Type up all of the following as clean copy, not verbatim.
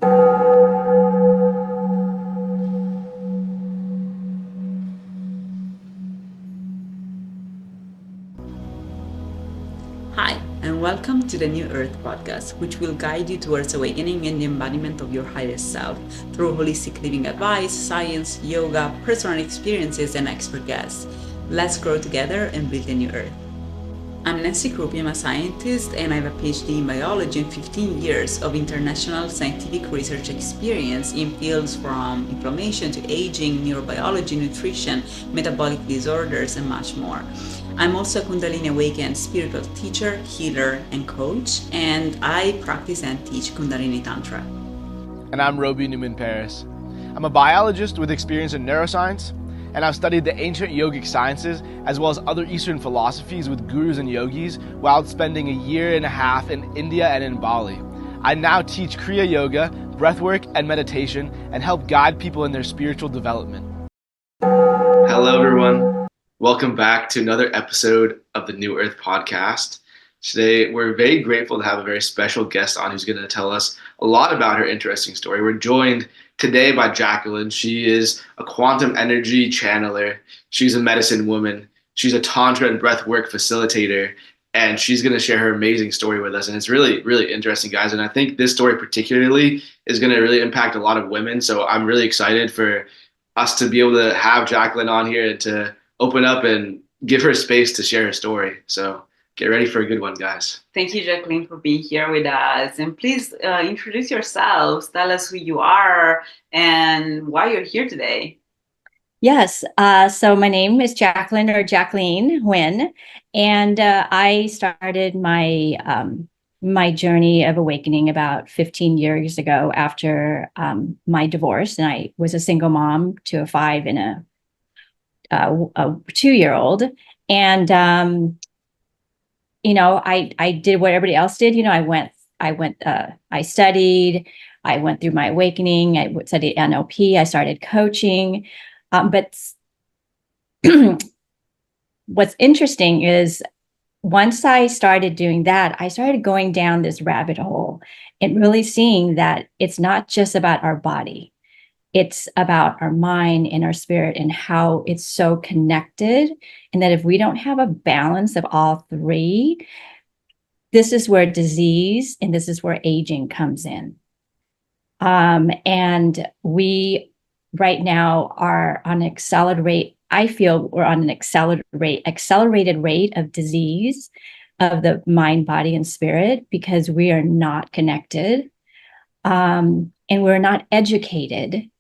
Hi, and welcome to the New Earth podcast, which will guide you towards awakening and the embodiment of your highest self through holistic living advice, science, yoga, personal experiences, and expert guests. Let's grow together and build a new Earth. I'm Nancy Crupi, I'm a scientist, and I have a PhD in biology and 15 years of international scientific research experience in fields from inflammation to aging, neurobiology, nutrition, metabolic disorders, and much more. I'm also a Kundalini Awakened spiritual teacher, healer, and coach, and I practice and teach Kundalini Tantra. And I'm Robie Newman-Paris. I'm a biologist with experience in neuroscience, and I've studied the ancient yogic sciences as well as other Eastern philosophies with gurus and yogis while spending a year and a half in India and in Bali. I now teach Kriya Yoga, breathwork, and meditation and help guide people in their spiritual development. Hello, everyone. Welcome back to another episode of the New Earth podcast. Today, we're very grateful to have a very special guest on who's going to tell us a lot about her interesting story. We're joined today by Jacqueline. She is a quantum energy channeler. She's a medicine woman. She's a tantra and breathwork facilitator, and she's going to share her amazing story with us. And it's really, really interesting, guys. And I think this story particularly is going to really impact a lot of women. So I'm really excited for us to be able to have Jacqueline on here and to open up and give her space to share her story. So get ready for a good one, guys. Thank you, Jacqueline, for being here with us. And please introduce yourselves. Tell us who you are and why you're here today. Yes. So my name is Jacqueline or Jaqueline Huynh, and I started my journey of awakening about 15 years ago after my divorce. And I was a single mom to a 5 and a 2-year-old. And, I did what everybody else did. I studied, I went through my awakening, I studied NLP, I started coaching. But what's interesting is once I started doing that, I started going down this rabbit hole and really seeing that it's not just about our body. It's about our mind and our spirit and how it's so connected. And that if we don't have a balance of all three, this is where disease and this is where aging comes in. And we right now are on an accelerated rate. I feel we're on an accelerated rate of disease of the mind, body, and spirit because we are not connected. And we're not educated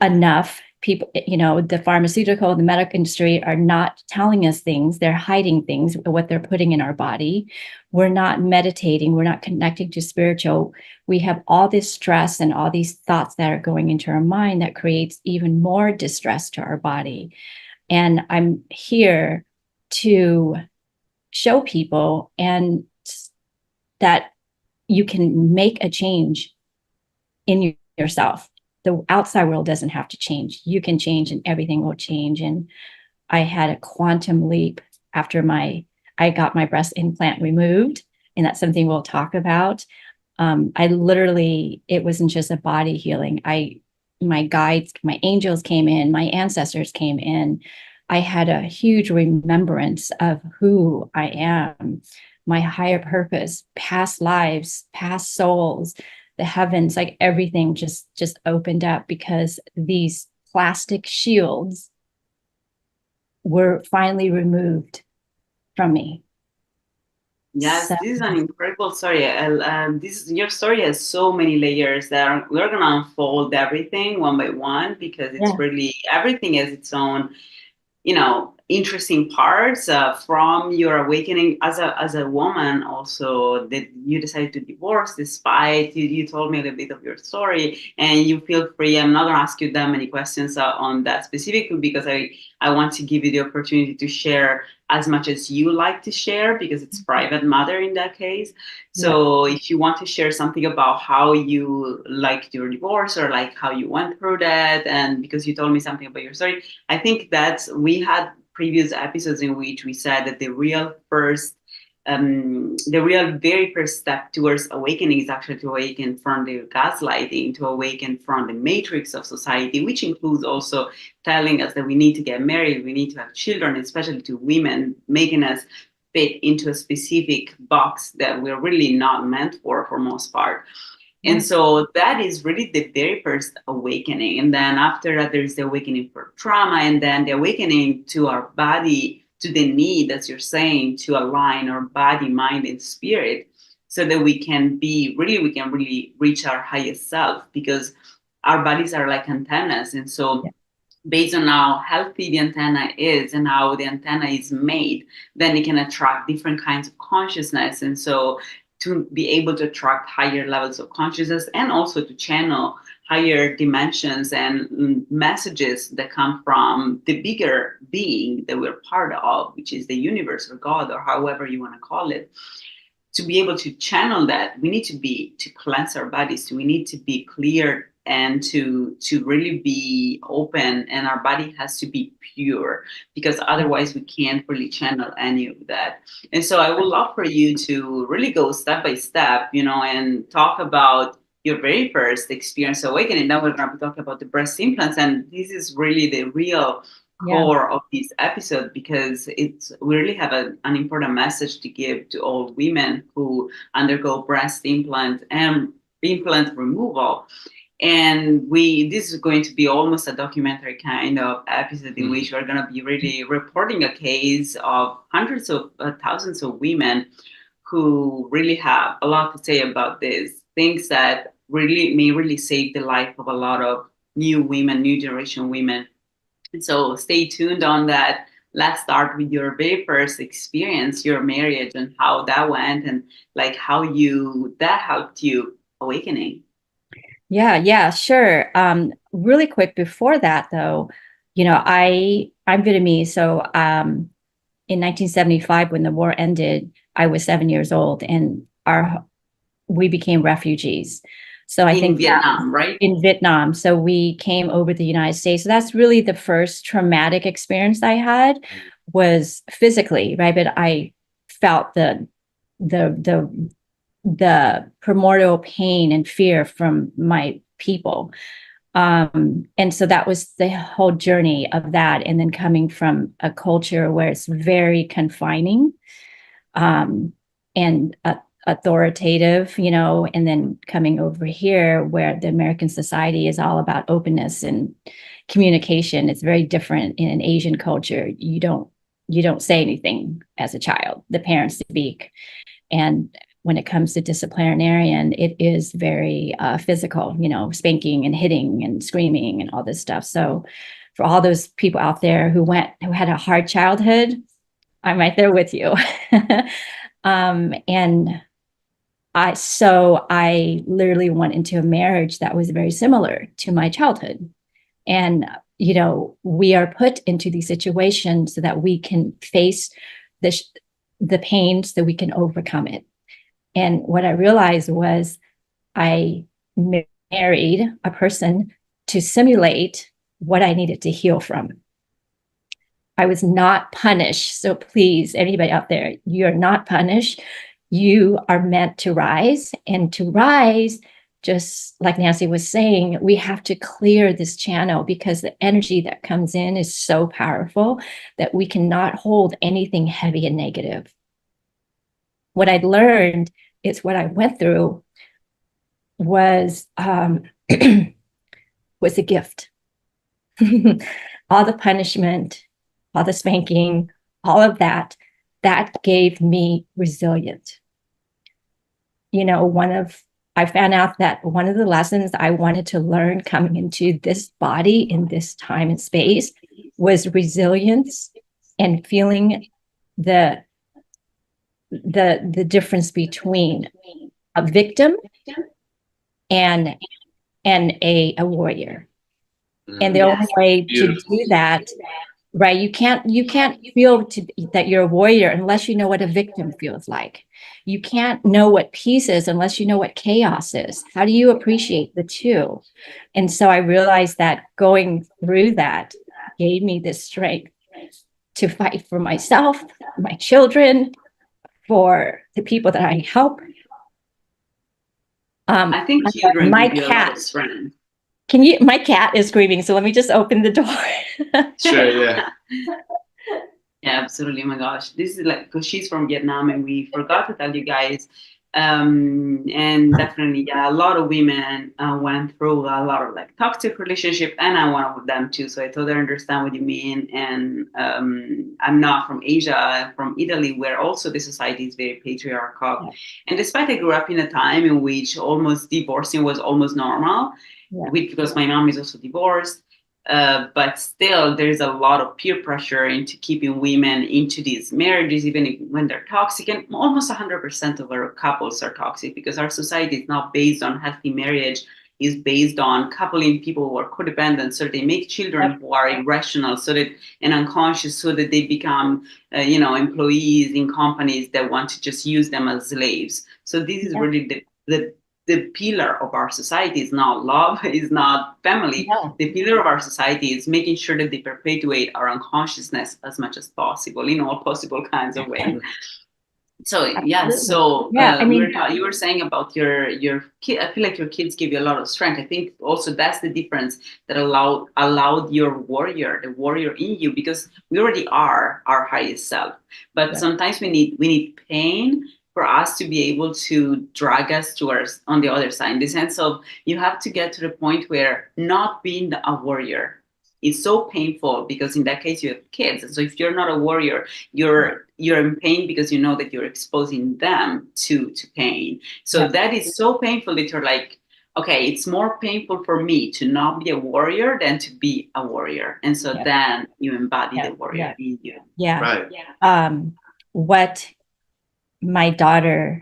enough. People, the pharmaceutical, the medical industry are not telling us things. They're hiding things, what they're putting in our body. We're not meditating. We're not connecting to spiritual. We have all this stress and all these thoughts that are going into our mind that creates even more distress to our body. And I'm here to show people and that you can make a change in yourself. The outside world doesn't have to change. You can change and everything will change. And I had a quantum leap after I got my breast implant removed. And that's something we'll talk about. It wasn't just a body healing. My guides, my angels came in, my ancestors came in. I had a huge remembrance of who I am, my higher purpose, past lives, past souls, the heavens, like everything just opened up because these plastic shields were finally removed from me. Yes, this is an incredible story. Your story has so many layers that we're gonna unfold everything one by one because it's really everything has its own, interesting parts from your awakening as a woman. Also, that you decided to divorce despite you told me a little bit of your story, and you feel free. I'm not gonna ask you that many questions on that specifically because I want to give you the opportunity to share as much as you like to share because it's private matter in that case. So if you want to share something about how you liked your divorce or like how you went through that, and because you told me something about your story, I think that we had previous episodes in which we said that the real first the real very first step towards awakening is actually to awaken from the gaslighting, to awaken from the matrix of society, which includes also telling us that we need to get married, we need to have children, especially to women, making us fit into a specific box that we're really not meant for most part. And so that is really the very first awakening. And then after that, there's the awakening for trauma, and then the awakening to our body, to the need, as you're saying, to align our body, mind, and spirit, so that we can really reach our highest self, because our bodies are like antennas. And so based on how healthy the antenna is and how the antenna is made, then it can attract different kinds of consciousness. And so to be able to attract higher levels of consciousness, and also to channel higher dimensions and messages that come from the bigger being that we're part of, which is the universe or God, or however you want to call it. To be able to channel that, we need to cleanse our bodies. We need to be clear and to really be open, and our body has to be pure, because otherwise we can't really channel any of that. And so I would love for you to really go step by step, and talk about your very first experience awakening. Then we're going to talk about the breast implants, and this is really the real core of this episode, because we really have an important message to give to all women who undergo breast implant and implant removal. And this is going to be almost a documentary kind of episode in which we're going to be really reporting a case of hundreds of thousands of women who really have a lot to say about this, things that may really save the life of a lot of new generation women. And so stay tuned on that. Let's start with your very first experience, your marriage, and how that went, and like how that helped you awakening. Yeah, sure. Really quick before that, though, I'm Vietnamese. So in 1975, when the war ended, I was 7 years old, and we became refugees. So I think Vietnam, right? In Vietnam. So we came over to the United States. So that's really the first traumatic experience I had, was physically, right? But I felt the primordial pain and fear from my people. And so that was the whole journey of that. And then coming from a culture where it's very confining and authoritative, and then coming over here where the American society is all about openness and communication. It's very different in an Asian culture. You don't say anything as a child. The parents speak. And when it comes to disciplinarian, it is very physical, spanking and hitting and screaming and all this stuff. So for all those people out there who had a hard childhood, I'm right there with you. And I literally went into a marriage that was very similar to my childhood. And, we are put into these situations so that we can face the pain, so we can overcome it. And what I realized was I married a person to simulate what I needed to heal from. I was not punished. So please, anybody out there, you're not punished. You are meant to rise. And to rise, just like Nancy was saying, we have to clear this channel, because the energy that comes in is so powerful that we cannot hold anything heavy and negative. What I'd learned is what I went through was was a gift. All the punishment, all the spanking, all of that gave me resilience. I found out that one of the lessons I wanted to learn coming into this body in this time and space was resilience, and feeling the difference between a victim and a warrior. And the only way to do that, right? You can't feel that you're a warrior unless you know what a victim feels like. You can't know what peace is unless you know what chaos is. How do you appreciate the two? And so I realized that going through that gave me this strength to fight for myself, my children, for the people that I help. I think children my give you cat, a lot of strength. my cat is screaming, so let me just open the door. Sure, yeah. Yeah, absolutely. Oh my gosh. This is like, because she's from Vietnam and we forgot to tell you guys. And definitely, yeah, a lot of women went through a lot of like toxic relationship, and I'm one of them too. So I totally understand what you mean. And I'm not from Asia, I'm from Italy, where also the society is very patriarchal. Yeah. And despite I grew up in a time in which almost divorcing was almost normal, because my mom is also divorced. But still, there's a lot of peer pressure into keeping women into these marriages, even when they're toxic. And almost 100% of our couples are toxic because our society is not based on healthy marriage. Is based on coupling people who are codependent, so they make children who are irrational, and unconscious, so that they become, employees in companies that want to just use them as slaves. So this is really the pillar of our society. Is not love, is not family. No. The pillar of our society is making sure that they perpetuate our unconsciousness as much as possible in all possible kinds of ways. So yeah, you were saying about your kid. I feel like your kids give you a lot of strength. I think also that's the difference that allowed your the warrior in you, because we already are our highest self, but sometimes we need pain for us to be able to drag us towards on the other side, in the sense of you have to get to the point where not being a warrior is so painful, because in that case you have kids. And so if you're not a warrior, you're in pain because you know that you're exposing them to pain. So that is so painful that you're like, okay, it's more painful for me to not be a warrior than to be a warrior. And so then you embody the warrior in you. Yeah. Right. What my daughter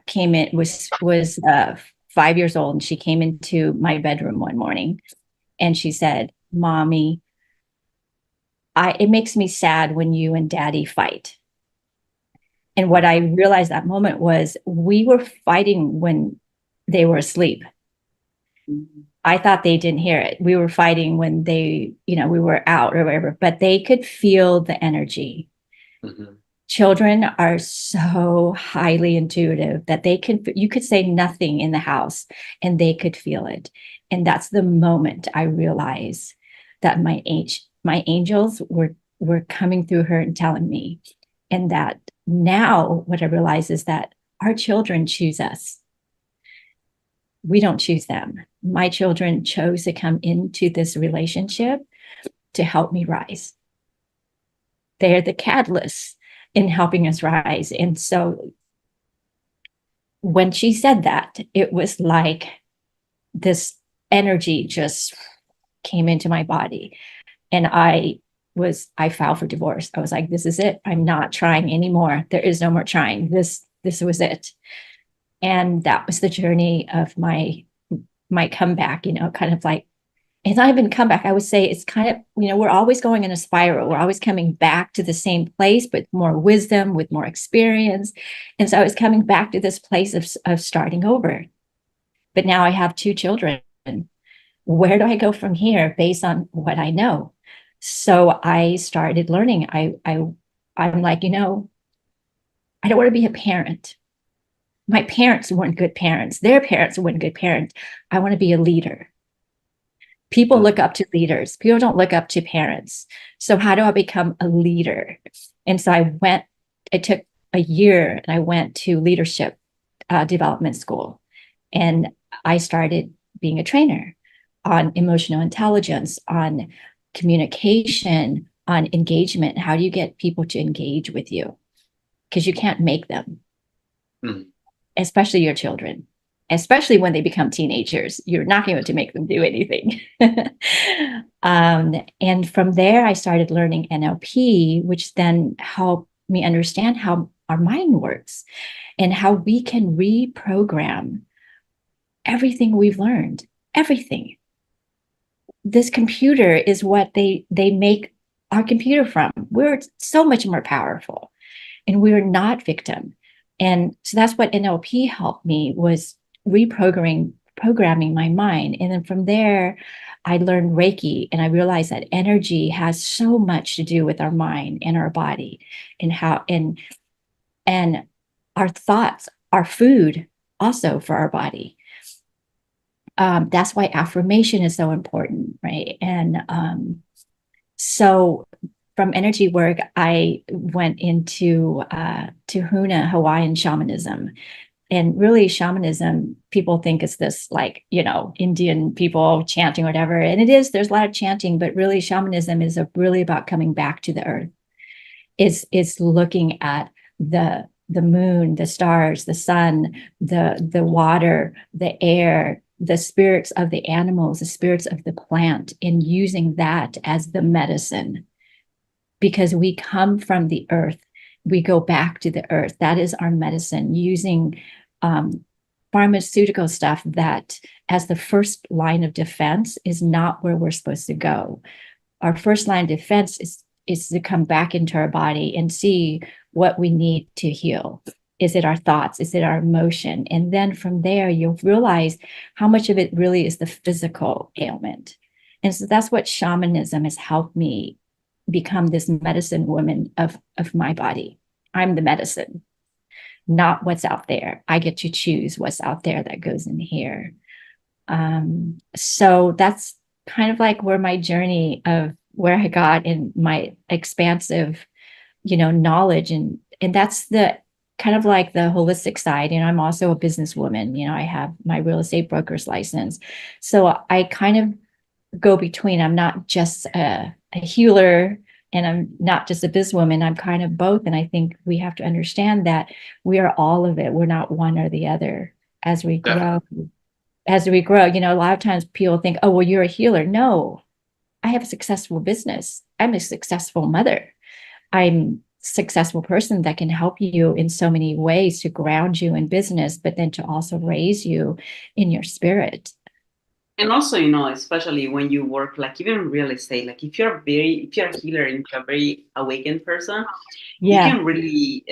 came in was 5 years old, and she came into my bedroom one morning and she said, "Mommy, it makes me sad when you and Daddy fight." And what I realized that moment was we were fighting when they were asleep. Mm-hmm. I thought they didn't hear it. We were fighting when we were out or whatever, but they could feel the energy. Mm-hmm. Children are so highly intuitive that you could say nothing in the house and they could feel it. And that's the moment I realized that my angels were coming through her and telling me. And that now what I realize is that our children choose us. We don't choose them. My children chose to come into this relationship to help me rise. They're the catalyst in helping us rise. And so when she said that, it was like this energy just came into my body. And I filed for divorce. I was like, this is it. I'm not trying anymore. There is no more trying. This was it. And that was the journey of my comeback, kind of like, it's not even comeback. I would say it's kind of, we're always going in a spiral. We're always coming back to the same place, but more wisdom, with more experience. And so I was coming back to this place of starting over. But now I have 2 children. Where do I go from here based on what I know? So I started learning. I'm like, I don't want to be a parent. My parents weren't good parents. Their parents weren't good parents. I want to be a leader. People look up to leaders. People don't look up to parents. So how do I become a leader? And so it took a year, and I went to leadership development school. And I started being a trainer on emotional intelligence, on communication, on engagement. How do you get people to engage with you? Because you can't make them, especially your children. Especially when they become teenagers, you're not going to make them do anything. And from there, I started learning NLP, which then helped me understand how our mind works and how we can reprogram everything we've learned. Everything. This computer is what they make our computer from. We're so much more powerful, and we're not victim. And so that's what NLP helped me, was programming my mind. And then from there, I learned Reiki, and I realized that energy has so much to do with our mind and our body, and And our thoughts are food also for our body. That's why affirmation is so important, right? And so from energy work, I went into to Huna, Hawaiian shamanism. And really, shamanism, people think it's this like, Indian people chanting or whatever. And it is, there's a lot of chanting, but really shamanism is really about coming back to the earth. It's looking at the moon, the stars, the sun, the water, the air, the spirits of the animals, the spirits of the plant, and using that as the medicine. Because we come from the earth, we go back to the earth. That is our medicine, using pharmaceutical stuff that as the first line of defense is not where we're supposed to go. Our first line of defense is to come back into our body and see what we need to heal. Is it our thoughts? Is it our emotion? And then from there, you'll realize how much of it really is the physical ailment. And so that's what shamanism has helped me become this medicine woman of my body. I'm the medicine, not what's out there. I get to choose what's out there that goes in here. So that's kind of like where my journey of where I got in my expansive, knowledge. And that's the kind of like the holistic side. I'm also a businesswoman. I have my real estate broker's license. So I kind of go between. I'm not just a healer and I'm not just a businesswoman. I'm kind of both. And I think we have to understand that we are all of it. We're not one or the other as we grow. As we grow, a lot of times people think, oh, well, you're a healer. No, I have a successful business. I'm a successful mother. I'm a successful person that can help you in so many ways to ground you in business, but then to also raise you in your spirit. And also, especially when you work, like even real estate, like if you're a healer and you're a very awakened person, you can really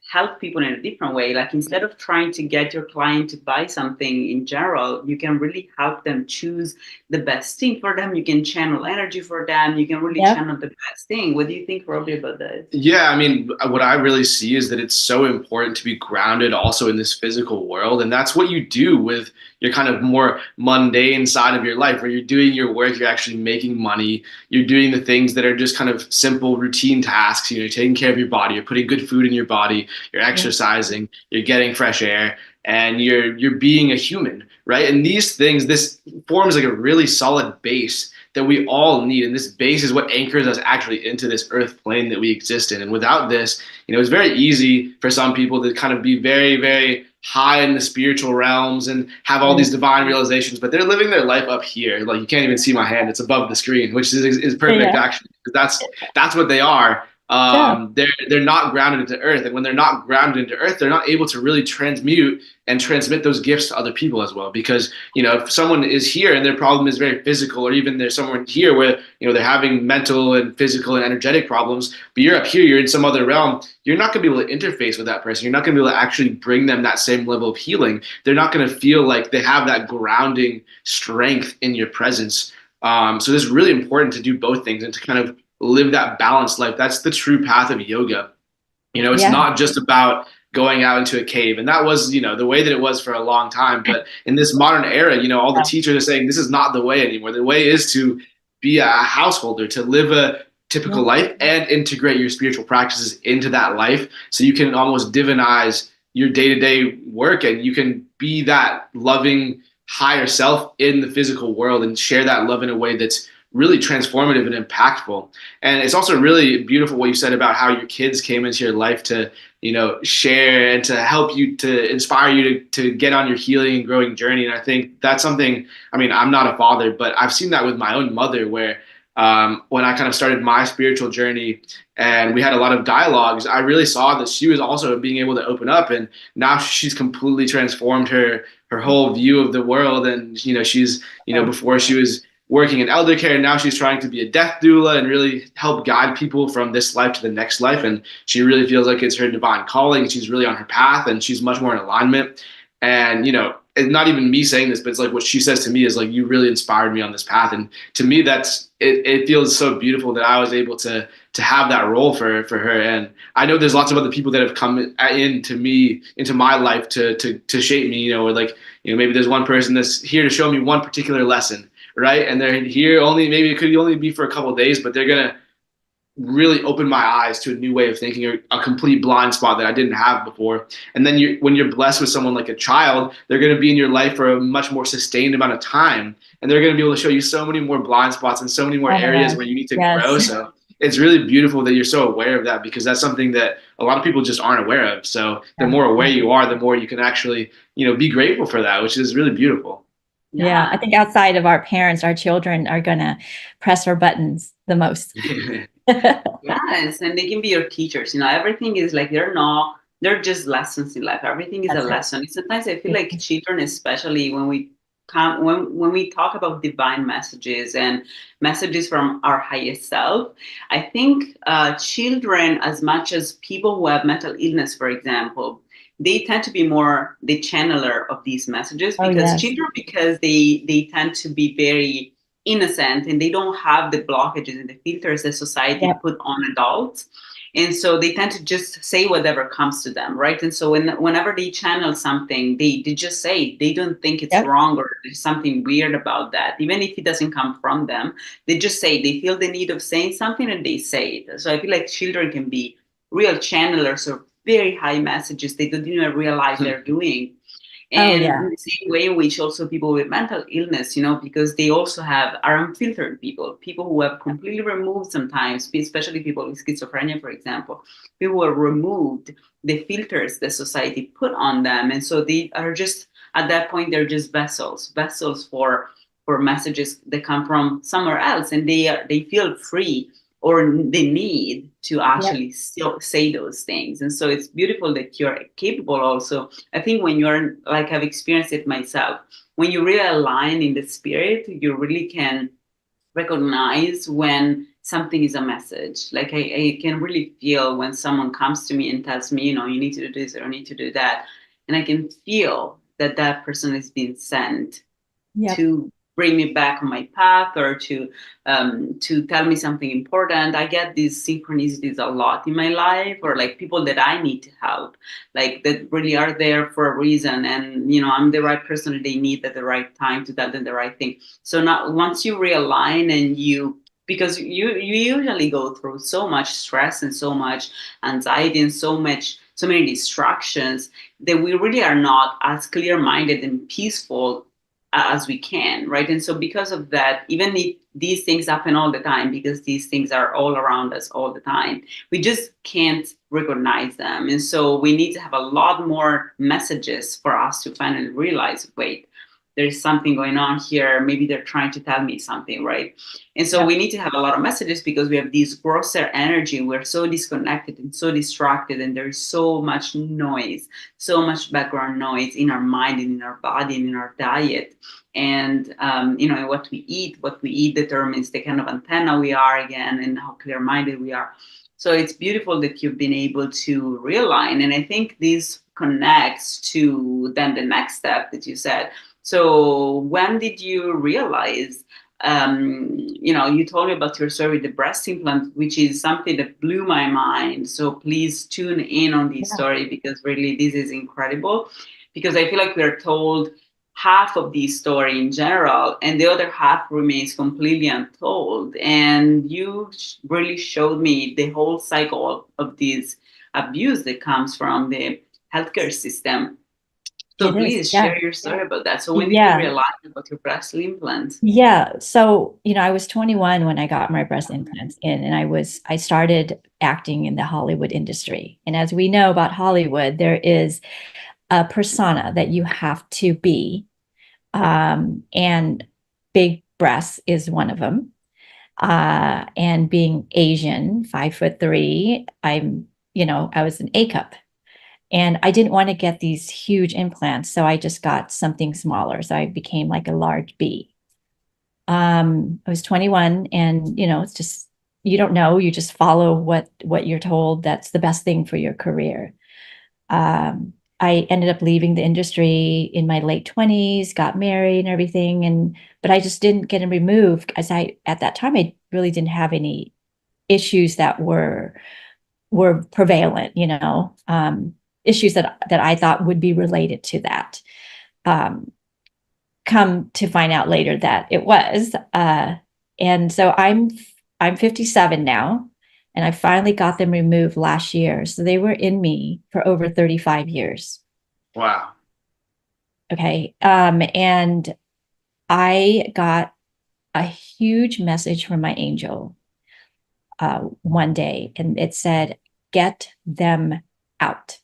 help people in a different way. Like instead of trying to get your client to buy something in general, you can really help them choose the best thing for them. You can channel energy for them. You can really channel the best thing. What do you think, Robbie, about that? Yeah, I mean, what I really see is that it's so important to be grounded also in this physical world. And that's what you do with your kind of more mundane side of your life, where you're doing your work, you're actually making money, you're doing the things that are just kind of simple routine tasks. You're taking care of your body, you're putting good food in your body, you're exercising, you're getting fresh air, and you're being a human, right? And these things, this forms like a really solid base that we all need. And this base is what anchors us actually into this earth plane that we exist in. And without this, it's very easy for some people to kind of be very, very high in the spiritual realms and have all these divine realizations, but they're living their life up here. Like you can't even see my hand; it's above the screen, which is perfect actually, because that's what they are. They're not grounded into earth, and when they're not grounded into earth, they're not able to really transmute and transmit those gifts to other people as well. Because if someone is here and their problem is very physical, or even there's someone here where they're having mental and physical and energetic problems, but you're up here, you're in some other realm, you're not going to be able to interface with that person. You're not going to be able to actually bring them that same level of healing. They're not going to feel like they have that grounding strength in your presence. So it's really important to do both things and to kind of live that balanced life. That's the true path of yoga. It's not just about going out into a cave. And that was, the way that it was for a long time. But in this modern era, all the teachers are saying this is not the way anymore. The way is to be a householder, to live a typical life and integrate your spiritual practices into that life. So you can almost divinize your day-to-day work, and you can be that loving higher self in the physical world and share that love in a way that's really transformative and impactful. And it's also really beautiful what you said about how your kids came into your life to, share and to help you, to inspire you to get on your healing and growing journey. And I think that's something, I'm not a father, but I've seen that with my own mother, where when I kind of started my spiritual journey and we had a lot of dialogues, I really saw that she was also being able to open up, and now she's completely transformed her whole view of the world. And, she's, before she was working in elder care, and now she's trying to be a death doula and really help guide people from this life to the next life. And she really feels like it's her divine calling. She's really on her path, and she's much more in alignment. And, it's not even me saying this, but it's like what she says to me is like, you really inspired me on this path. And to me, it feels so beautiful that I was able to have that role for her. And I know there's lots of other people that have come into my life to shape me, you know, or like, you know, maybe there's one person that's here to show me one particular lesson, right? And they're here maybe it could only be for a couple of days, but they're going to really opened my eyes to a new way of thinking, or a complete blind spot that I didn't have before. And then when you're blessed with someone like a child, they're going to be in your life for a much more sustained amount of time. And they're going to be able to show you so many more blind spots and so many more areas where you need to grow. So it's really beautiful that you're so aware of that, because that's something that a lot of people just aren't aware of. So the more aware you are, the more you can actually, you know, be grateful for that, which is really beautiful. Yeah, I think outside of our parents, our children are going to press our buttons the most. Yes, and they can be your teachers. You know, everything is like they're just lessons in life. Everything is a lesson. Sometimes I feel like children, especially when we talk about divine messages and messages from our highest self, I think children, as much as people who have mental illness, for example, they tend to be more the channeler of these messages, because children, because they tend to be very innocent and they don't have the blockages and the filters that society put on adults. And so they tend to just say whatever comes to them, right? And so whenever they channel something, they just say, they don't think it's wrong or there's something weird about that. Even if it doesn't come from them, they just say, they feel the need of saying something and they say it. So I feel like children can be real channelers of very high messages they don't even realize they're doing. And in the same way in which also people with mental illness, you know, because they also are unfiltered people who have completely removed sometimes, especially people with schizophrenia, for example, people who have removed the filters that society put on them. And so they are just, at that point, they're just vessels for messages that come from somewhere else. And they feel free, or they need to actually still say those things. And so it's beautiful that you're capable also. I think when you're, like, I've experienced it myself, when you really align in the spirit, you really can recognize when something is a message. Like I can really feel when someone comes to me and tells me, you know, you need to do this or you need to do that. And I can feel that person is being sent to bring me back on my path, or to tell me something important. I get these synchronicities a lot in my life, or like people that I need to help, like that really are there for a reason. And, you know, I'm the right person that they need at the right time to tell them the right thing. So now once you realign and because you usually go through so much stress and so much anxiety and so many distractions, that we really are not as clear-minded and peaceful as we can, right? And so because of that, even if these things happen all the time, because these things are all around us all the time, we just can't recognize them. And so we need to have a lot more messages for us to finally realize, wait, there's something going on here. Maybe they're trying to tell me something, right? And so we need to have a lot of messages, because we have this grosser energy. We're so disconnected and so distracted, and there's so much noise, so much background noise in our mind and in our body and in our diet. And, you know, what we eat determines the kind of antenna we are, again, and how clear-minded we are. So it's beautiful that you've been able to realign. And I think this connects to then the next step that you said. So when did you realize, you know, you told me about your story with the breast implant, which is something that blew my mind. So please tune in on this story, because really this is incredible. Because I feel like we are told half of the story in general, and the other half remains completely untold. And you really showed me the whole cycle of this abuse that comes from the healthcare system. So please share your story about that. So when did you realize about your breast implants? Yeah. So, you know, I was 21 when I got my breast implants in, and I started acting in the Hollywood industry. And as we know about Hollywood, there is a persona that you have to be. And big breasts is one of them. And being Asian, 5'3", I was an A cup. And I didn't want to get these huge implants, so I just got something smaller. So I became like a large B. I was 21, and, you know, it's just, you don't know, you just follow what you're told that's the best thing for your career. I ended up leaving the industry in my late 20s, got married and everything. But I just didn't get it removed, as at that time, I really didn't have any issues that were prevalent, issues that I thought would be related to that. Come to find out later that it was. And so I'm 57 now, and I finally got them removed last year. So they were in me for over 35 years. Wow. Okay. And I got a huge message from my angel one day, and it said, "Get them out."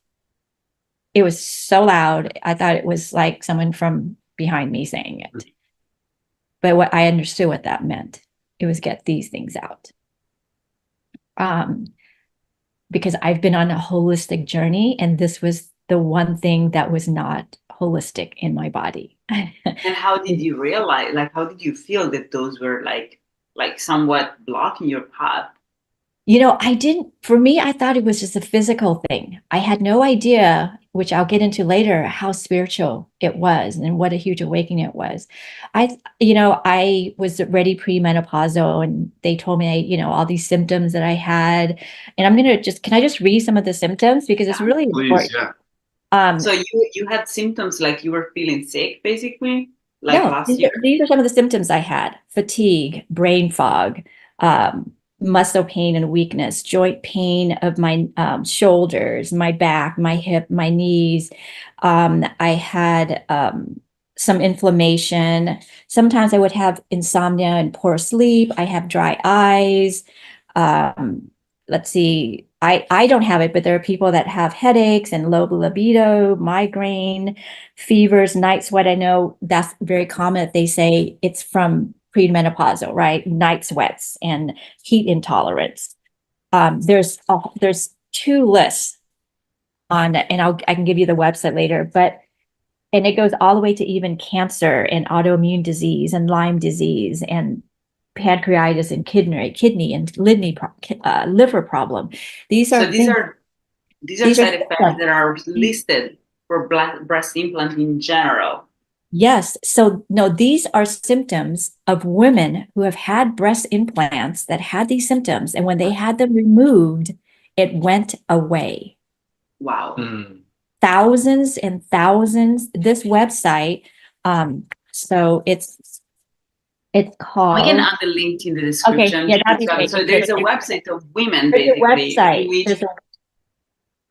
It was so loud. I thought it was like someone from behind me saying it. But what I understood what that meant, it was get these things out. Because I've been on a holistic journey, and this was the one thing that was not holistic in my body. And how did you realize, like, how did you feel that those were like somewhat blocking your path? For me, I thought it was just a physical thing. I had no idea, which I'll get into later, how spiritual it was and what a huge awakening it was. I was already premenopausal, and they told me, all these symptoms that I had. And can I just read some of the symptoms? Because it's really important. Yeah. So you had symptoms like you were feeling sick, basically, like no, last year? These are some of the symptoms I had: fatigue, brain fog, muscle pain and weakness, joint pain of my shoulders, my back, my hip, my knees. I had some inflammation. Sometimes I would have insomnia and poor sleep. I have dry eyes. Let's see. I don't have it, but there are people that have headaches and low libido, migraine, fevers, night sweat. I know that's very common. They say it's from premenopausal, right? Night sweats and heat intolerance. There's two lists on, and I can give you the website later, and it goes all the way to even cancer and autoimmune disease and Lyme disease and pancreatitis and kidney and liver problem. These are side effects that are listed for breast implant in general. Yes. So no, these are symptoms of women who have had breast implants that had these symptoms. And when they had them removed, it went away. Wow. Thousands and thousands. This website, so it's called. We can add the link in the description. Okay, yeah, that'd be great. So there's a website of women, basically. There's a website.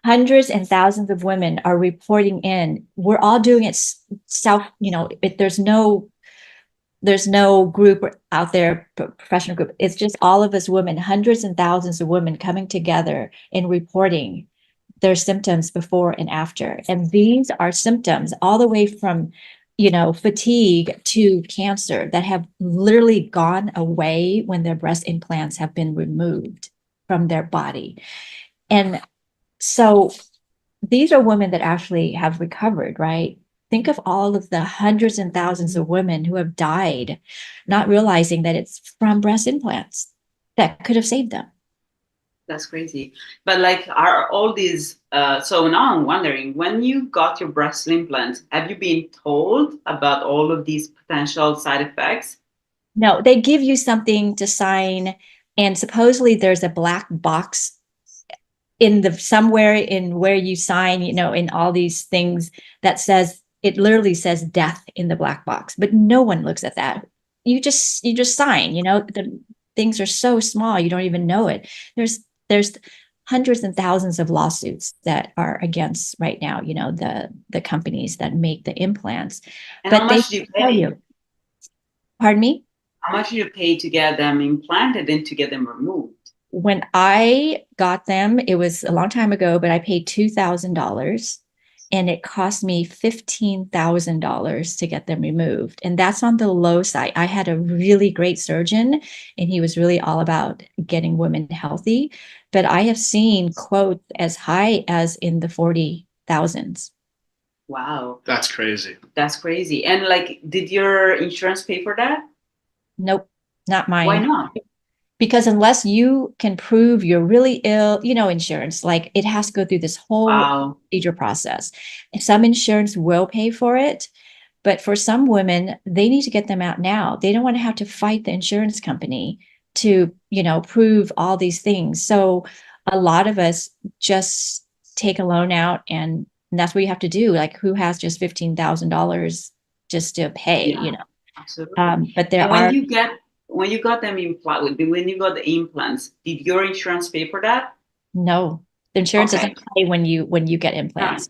Hundreds and thousands of women are reporting in. We're all doing it self, there's no group out there, professional group. It's just all of us women, hundreds and thousands of women coming together and reporting their symptoms before and after. And these are symptoms all the way from, fatigue to cancer that have literally gone away when their breast implants have been removed from their body. And so these are women that actually have recovered, right? Think of all of the hundreds and thousands of women who have died, not realizing that it's from breast implants that could have saved them. That's crazy. But are all these, so now I'm wondering, when you got your breast implants, have you been told about all of these potential side effects? No, they give you something to sign, and supposedly there's a black box somewhere in where you sign, in all these things that says, it literally says death in the black box, but no one looks at that. You just sign, the things are so small, you don't even know it. There's hundreds and thousands of lawsuits that are against right now, the companies that make the implants. And but how much do you pay? Pardon me? How much do you pay to get them implanted and to get them removed? When I got them, it was a long time ago, but I paid $2,000, and it cost me $15,000 to get them removed. And that's on the low side. I had a really great surgeon, and he was really all about getting women healthy. But I have seen quotes as high as in the 40,000s. Wow. That's crazy. That's crazy. And did your insurance pay for that? Nope, not mine. Why not? Because unless you can prove you're really ill, insurance, like it has to go through this whole procedure process. And some insurance will pay for it, but for some women, they need to get them out now. They don't want to have to fight the insurance company to, prove all these things. So a lot of us just take a loan out, and that's what you have to do. Like, who has just $15,000 just to pay, Absolutely. But there when you got them when you got the implants, did your insurance pay for that? No, the insurance doesn't pay when you get implants.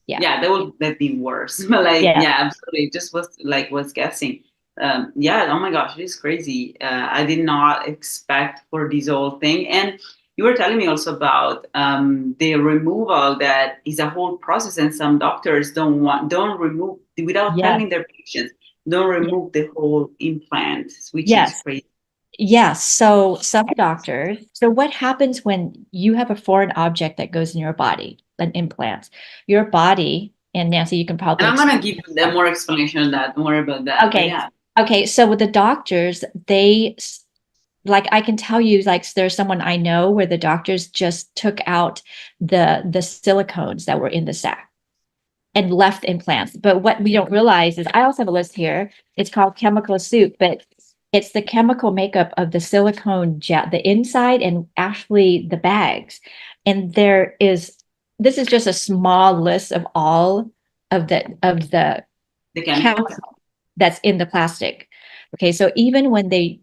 Yeah, that'd be worse. But absolutely, just was guessing. Oh my gosh, it is crazy. I did not expect for this whole thing. And you were telling me also about the removal, that is a whole process, and some doctors don't remove without telling their patients, don't remove the whole implant, which is crazy. Yes. So some doctors, so what happens when you have a foreign object that goes in your body, an implant? Your body, and Nancy, you can probably. And I'm going to give them more explanation on that, more about that. Okay. Okay. So with the doctors, I can tell you, there's someone I know where the doctors just took out the silicones that were in the sac and left implants. But what we don't realize is, I also have a list here. It's called chemical soup, but it's the chemical makeup of the silicone gel, the inside, and actually the bags. And this is just a small list of all of the chemicals that's in the plastic. Okay, so even when the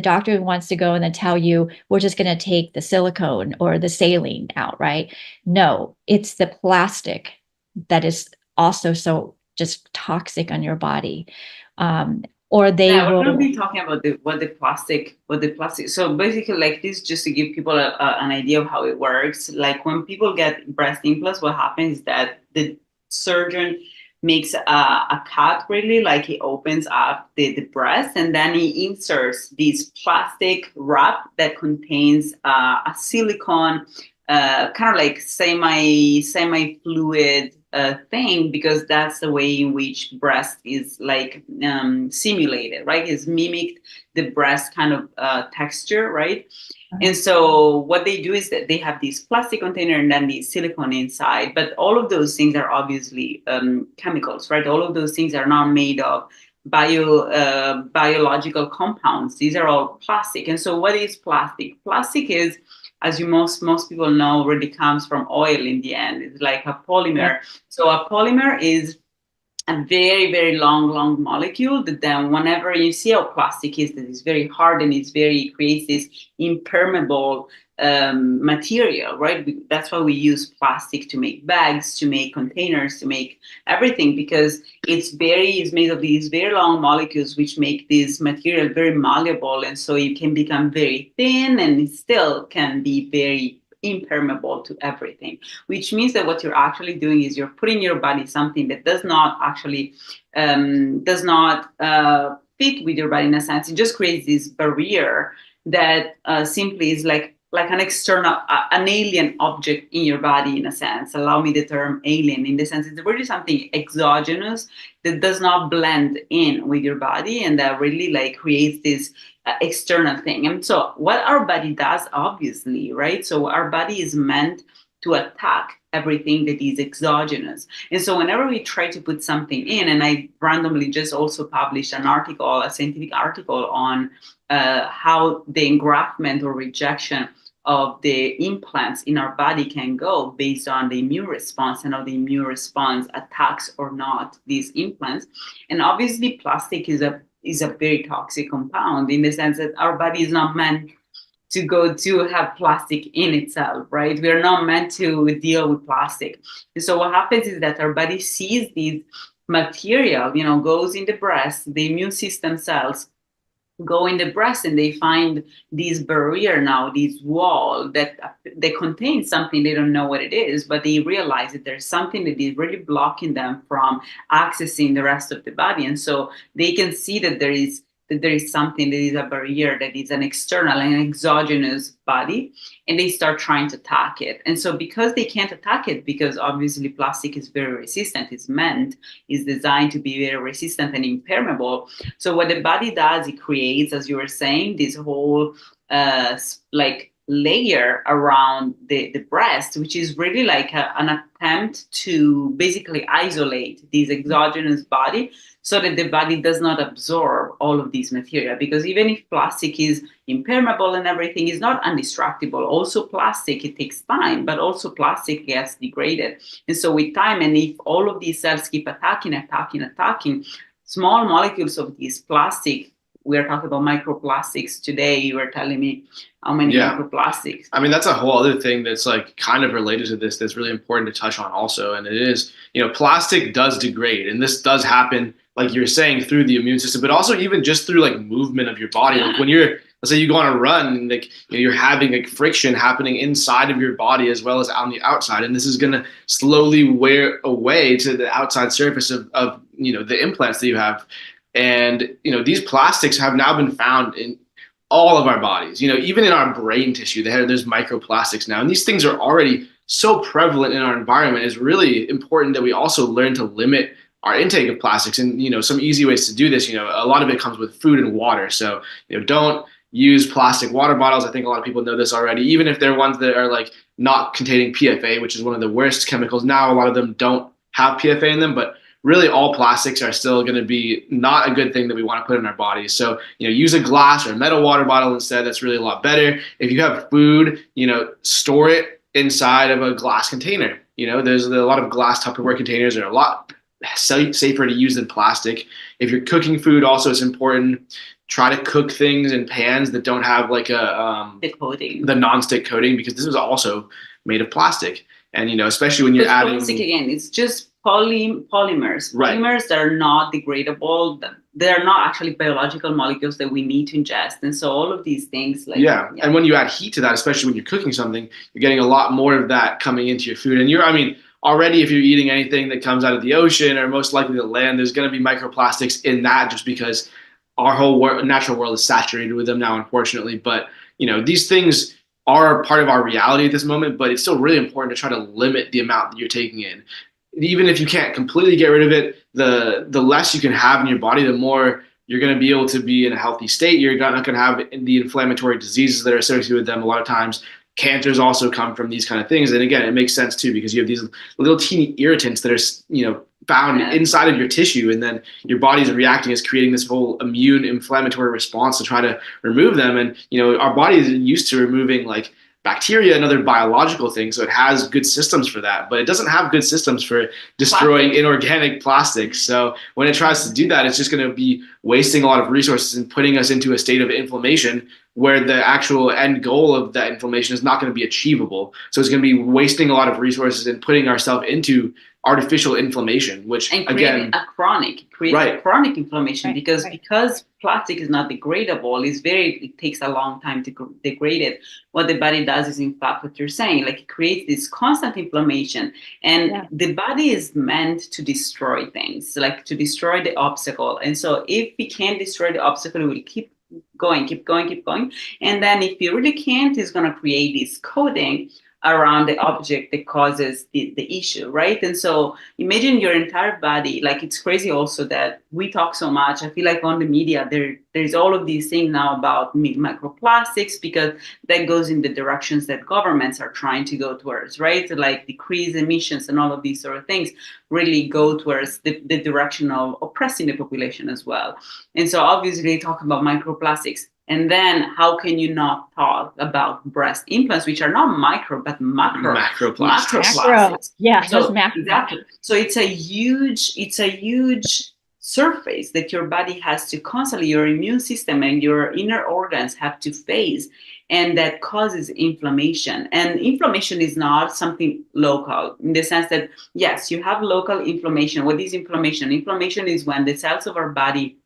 doctor wants to go and then tell you, we're just going to take the silicone or the saline out, right? No, it's the plastic that is also so just toxic on your body. Or they will. We're going to be talking about what the plastic. So basically, like this, just to give people an idea of how it works. Like when people get breast implants, what happens is that the surgeon makes a cut, really, like he opens up the breast, and then he inserts this plastic wrap that contains a silicone, kind of like semi fluid thing, because that's the way in which breast is like simulated, right? It's mimicked the breast kind of texture, right? And so what they do is that they have this plastic container and then the silicone inside. But all of those things are obviously chemicals, right? All of those things are not made of biological compounds. These are all plastic. And so what is plastic? Plastic is, as most people know, really comes from oil in the end. It's like a polymer. Yeah. So a polymer is a very, very long molecule that then whenever you see how plastic is, that it's very hard and creates this impermeable material, right? That's why we use plastic to make bags, to make containers, to make everything, because it's made of these very long molecules, which make this material very malleable. And so it can become very thin, and it still can be very impermeable to everything, which means that what you're actually doing is you're putting your body something that does not actually fit with your body in a sense. It just creates this barrier that simply is like an external, an alien object in your body, in a sense. Allow me the term alien, in the sense it's really something exogenous that does not blend in with your body, and that really like creates this external thing. And so what our body does, obviously, right? So our body is meant to attack everything that is exogenous. And so whenever we try to put something in, and I randomly just also published a scientific article on how the engraftment or rejection of the implants in our body can go based on the immune response, and how the immune response attacks or not these implants. And obviously plastic is a very toxic compound, in the sense that our body is not meant to have plastic in itself, right? We are not meant to deal with plastic. And so what happens is that our body sees this material, goes in the breast, the immune system cells go in the breast, and they find this barrier now, this wall that they contain something. They don't know what it is, but they realize that there's something that is really blocking them from accessing the rest of the body. And so they can see that there is something that is a barrier, that is an external and exogenous body, and they start trying to attack it. And so because they can't attack it, because obviously plastic is very resistant, it's designed to be very resistant and impermeable. So what the body does, it creates, as you were saying, this whole like layer around the breast, which is really like an attempt to basically isolate this exogenous body so that the body does not absorb all of these material. Because even if plastic is impermeable and everything, is not indestructible. Also plastic, it takes time, but also plastic gets degraded. And so with time, and if all of these cells keep attacking, small molecules of this plastic, we're talking about microplastics today. You were telling me how many microplastics. I mean, that's a whole other thing that's like kind of related to this that's really important to touch on also. And it is, plastic does degrade. And this does happen, like you're saying, through the immune system, but also even just through like movement of your body. Like when let's say you go on a run and like you're having like friction happening inside of your body as well as on the outside. And this is going to slowly wear away to the outside surface of the implants that you have. And, these plastics have now been found in all of our bodies, even in our brain tissue, there's microplastics now. And these things are already so prevalent in our environment. It's really important that we also learn to limit our intake of plastics. And, some easy ways to do this, a lot of it comes with food and water. So, don't use plastic water bottles. I think a lot of people know this already, even if they're ones that are like not containing PFA, which is one of the worst chemicals. Now, a lot of them don't have PFA in them, but really all plastics are still going to be not a good thing that we want to put in our bodies. So, use a glass or a metal water bottle instead. That's really a lot better. If you have food, store it inside of a glass container. There's a lot of glass Tupperware containers that are a lot safer to use than plastic. If you're cooking food, also it's important. Try to cook things in pans that don't have like the non-stick coating, because this is also made of plastic. And, especially when you're adding... Plastic, again, it's just polymers. Right. Polymers that are not degradable. They're not actually biological molecules that we need to ingest. And so all of these things... And when you add heat to that, especially when you're cooking something, you're getting a lot more of that coming into your food. And already if you're eating anything that comes out of the ocean or most likely the land, there's going to be microplastics in that, just because our whole natural world is saturated with them now, unfortunately. But, these things are part of our reality at this moment, but it's still really important to try to limit the amount that you're taking in. Even if you can't completely get rid of it, the less you can have in your body, the more you're going to be able to be in a healthy state. You're not going to have the inflammatory diseases that are associated with them. A lot of times, cancers also come from these kind of things. And again, it makes sense too, because you have these little teeny irritants that are, found inside of your tissue, and then your body's reacting as creating this whole immune inflammatory response to try to remove them. And, our body is used to removing like bacteria and other biological things, so it has good systems for that, but it doesn't have good systems for destroying inorganic plastics. So when it tries to do that, it's just going to be wasting a lot of resources and putting us into a state of inflammation where the actual end goal of that inflammation is not going to be achievable. So it's going to be wasting a lot of resources and putting ourselves into artificial inflammation, which again a chronic inflammation, because plastic is not degradable. It takes a long time to degrade it. What the body does is, in fact, what you're saying, like it creates this constant inflammation, and the body is meant to destroy things, like to destroy the obstacle. And so if we can't destroy the obstacle, we will keep going. And then if you really can't, it's going to create this coating around the object that causes the issue, right? And so imagine your entire body. Like, it's crazy also that we talk so much. I feel like on the media, there's all of these things now about microplastics, because that goes in the directions that governments are trying to go towards, right? So like decrease emissions and all of these sort of things really go towards the direction of oppressing the population as well. And so obviously talk about microplastics. And then how can you not talk about breast implants, which are not micro, but macroplastics. Yeah, so, exactly. So it's a huge surface that your body has to constantly, your immune system and your inner organs have to face, and that causes inflammation. And inflammation is not something local, in the sense that, yes, you have local inflammation. What is inflammation? Inflammation is when the cells of our body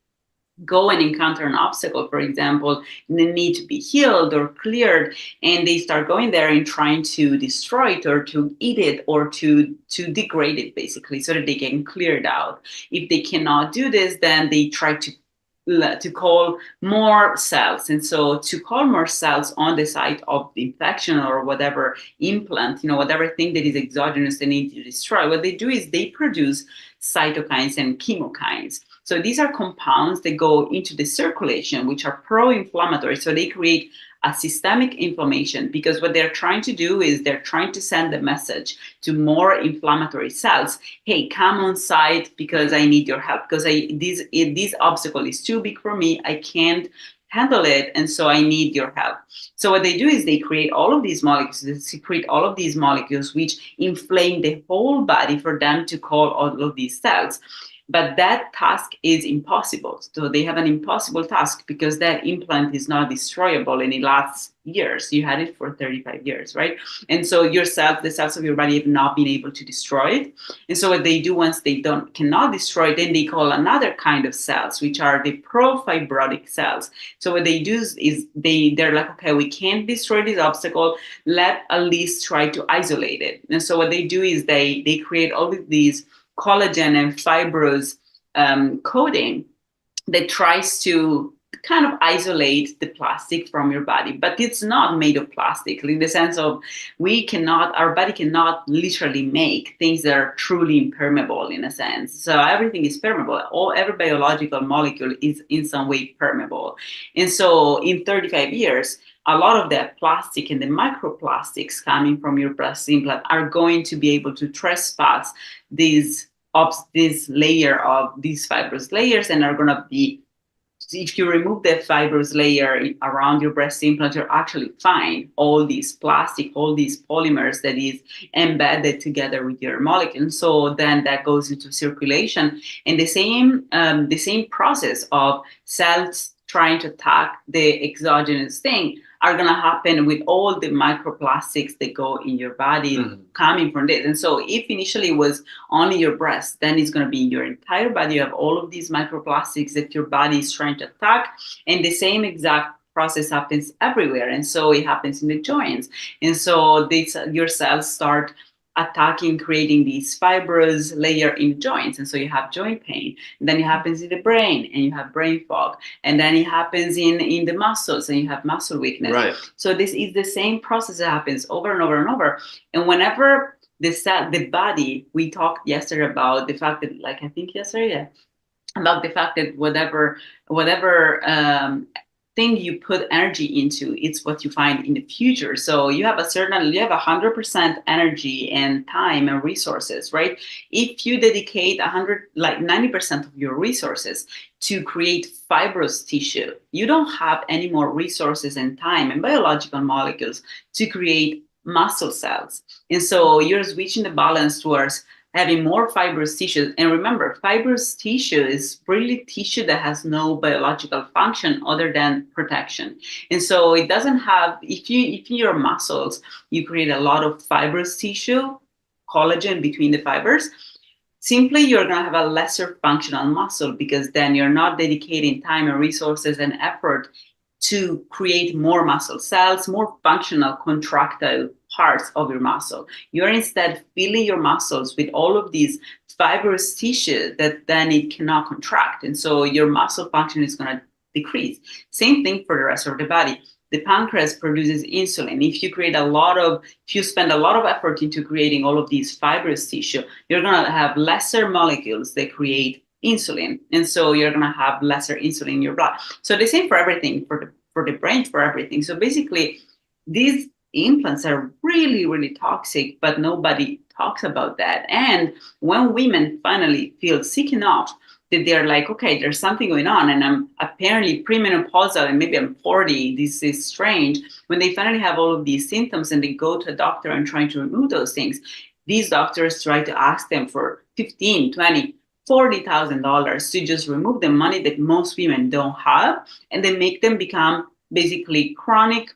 go and encounter an obstacle, for example, and they need to be healed or cleared, and they start going there and trying to destroy it or to eat it or to degrade it, basically, so that they can clear it out. If they cannot do this, then they try to call more cells. And so to call more cells on the site of the infection or whatever implant, whatever thing that is exogenous they need to destroy, what they do is they produce cytokines and chemokines. So these are compounds that go into the circulation, which are pro-inflammatory. So they create a systemic inflammation, because what they're trying to do is they're trying to send a message to more inflammatory cells. Hey, come on site because I need your help, because this obstacle is too big for me. I can't handle it, and so I need your help. So what they do is they create all of these molecules, they secrete all of these molecules which inflame the whole body for them to call all of these cells. But that task is impossible. So they have an impossible task because that implant is not destroyable and it lasts years. You had it for 35 years, right? And so the cells of your body have not been able to destroy it. And so what they do once they cannot destroy it, then they call another kind of cells, which are the pro-fibrotic cells. So what they do is they're like, okay, we can't destroy this obstacle. Let at least try to isolate it. And so what they do is they create all of these collagen and fibrous coating that tries to kind of isolate the plastic from your body, but it's not made of plastic in the sense of our body cannot literally make things that are truly impermeable in a sense. So everything is permeable. Every biological molecule is in some way permeable. And so in 35 years, a lot of that plastic and the microplastics coming from your breast implant are going to be able to trespass this layer of these fibrous layers, and are going to be, if you remove that fibrous layer around your breast implant, you're actually find all these plastic, all these polymers that is embedded together with your molecule. So then that goes into circulation, and the same process of cells trying to attack the exogenous thing are going to happen with all the microplastics that go in your body coming from this. And so if initially it was only your breast, then it's going to be in your entire body. You have all of these microplastics that your body is trying to attack, and the same exact process happens everywhere. And so it happens in the joints. And so your cells start attacking, creating these fibrous layer in joints, and so you have joint pain. And then it happens in the brain, and you have brain fog, and then it happens in the muscles, and you have muscle weakness. Right. So this is the same process that happens over and over and over. And whenever the body, we talked yesterday about the fact that, like I think yesterday, yeah, about the fact that whatever thing you put energy into, it's what you find in the future. So you have 100% energy and time and resources, right? If you dedicate 90% of your resources to create fibrous tissue, you don't have any more resources and time and biological molecules to create muscle cells. And so you're switching the balance towards having more fibrous tissue. And remember, fibrous tissue is really tissue that has no biological function other than protection. And so it doesn't have, if your muscles, you create a lot of fibrous tissue, collagen between the fibers, simply you're going to have a lesser functional muscle, because then you're not dedicating time and resources and effort to create more muscle cells, more functional contractile parts of your muscle. You're instead filling your muscles with all of these fibrous tissue that then it cannot contract. And so your muscle function is going to decrease. Same thing for the rest of the body. The pancreas produces insulin. If you spend a lot of effort into creating all of these fibrous tissue, you're going to have lesser molecules that create insulin. And so you're going to have lesser insulin in your blood. So the same for everything, for the brain, for everything. So basically, these implants are really, really toxic, but nobody talks about that. And when women finally feel sick enough that they're like, okay, there's something going on, and I'm apparently premenopausal, and maybe I'm 40, this is strange. When they finally have all of these symptoms and they go to a doctor and trying to remove those things, these doctors try to ask them for $15,000, $20,000, $40,000 to just remove the money that most women don't have, and they make them become basically chronic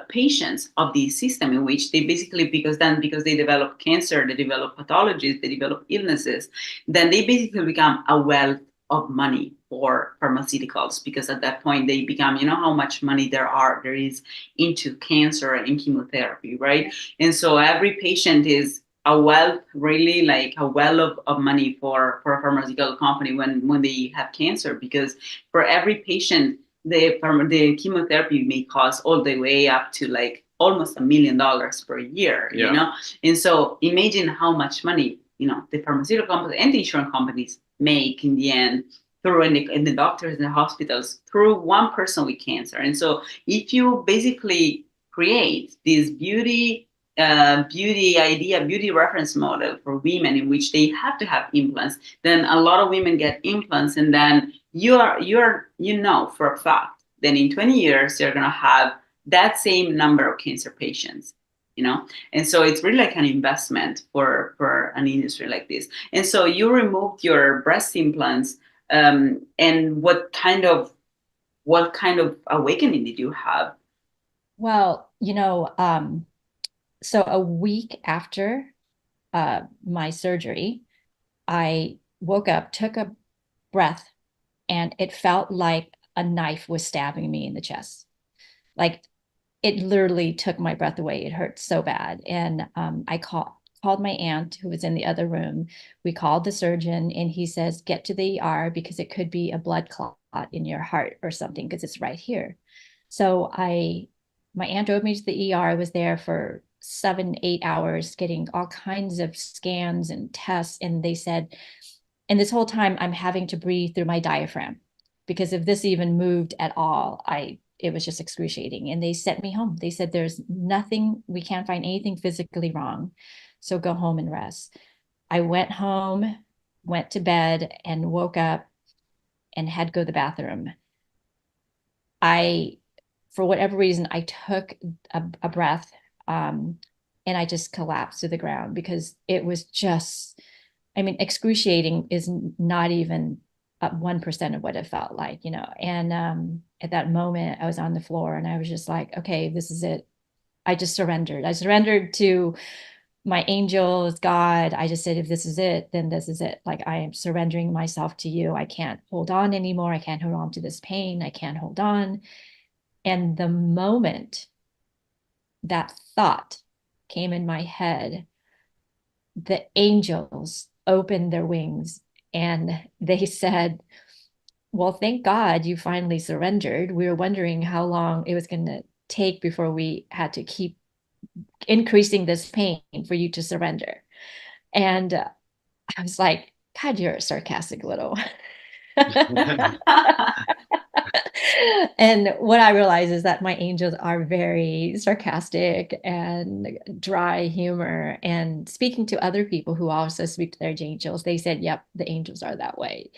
patients of the system, in which they basically, because they develop cancer, they develop pathologies, they develop illnesses, then they basically become a wealth of money for pharmaceuticals, because at that point they become, how much money there is into cancer and chemotherapy, right? And so every patient is a wealth, really like a well of money for a pharmaceutical company when they have cancer, because for every patient, the chemotherapy may cost all the way up to like almost $1 million per year, And so imagine how much money the pharmaceutical companies and the insurance companies make in the end through in the doctors and the hospitals through one person with cancer. And so if you basically create this beauty idea, beauty reference model for women in which they have to have implants, then a lot of women get implants, and then you're for a fact then in 20 years you're going to have that same number of cancer patients. And so it's really like an investment for an industry like this. And so you removed your breast implants, and what kind of awakening did you have? Well, so a week after my surgery, I woke up, took a breath, and it felt like a knife was stabbing me in the chest. Like it literally took my breath away. It hurt so bad. And I called my aunt who was in the other room. We called the surgeon, and he says, get to the ER because it could be a blood clot in your heart or something, because it's right here. So my aunt drove me to the ER. I was there for 7-8 hours getting all kinds of scans and tests. And they said, and this whole time I'm having to breathe through my diaphragm, because if this even moved at all, it was just excruciating. And they sent me home. They said, there's nothing, we can't find anything physically wrong. So go home and rest. I went home, went to bed, and woke up and had to go to the bathroom. For whatever reason, I took a breath, and I just collapsed to the ground, because it was just, excruciating is not even 1% of what it felt like, and at that moment I was on the floor and I was just like, okay, this is it. I just surrendered. I surrendered to my angels, God. I just said, if this is it, then this is it. Like, I am surrendering myself to you. I can't hold on anymore. I can't hold on to this pain. I can't hold on. And the moment that thought came in my head, the angels opened their wings and they said, well, thank God you finally surrendered. We were wondering how long it was going to take before we had to keep increasing this pain for you to surrender. And I was like, God, you're a sarcastic little. And what I realized is that my angels are very sarcastic and dry humor. And speaking to other people who also speak to their angels, they said, yep, the angels are that way.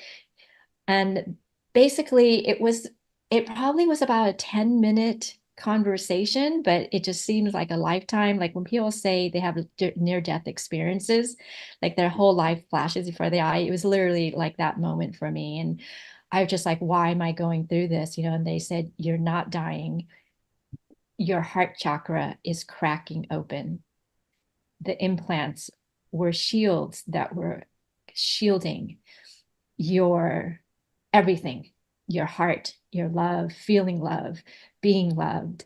And basically it probably was about a 10-minute conversation, but it just seems like a lifetime. Like when people say they have near-death experiences, like their whole life flashes before their eye, it was literally like that moment for me. And I was just like, why am I going through this? And they said, you're not dying. Your heart chakra is cracking open. The implants were shields that were shielding your everything, your heart, your love, feeling love, being loved,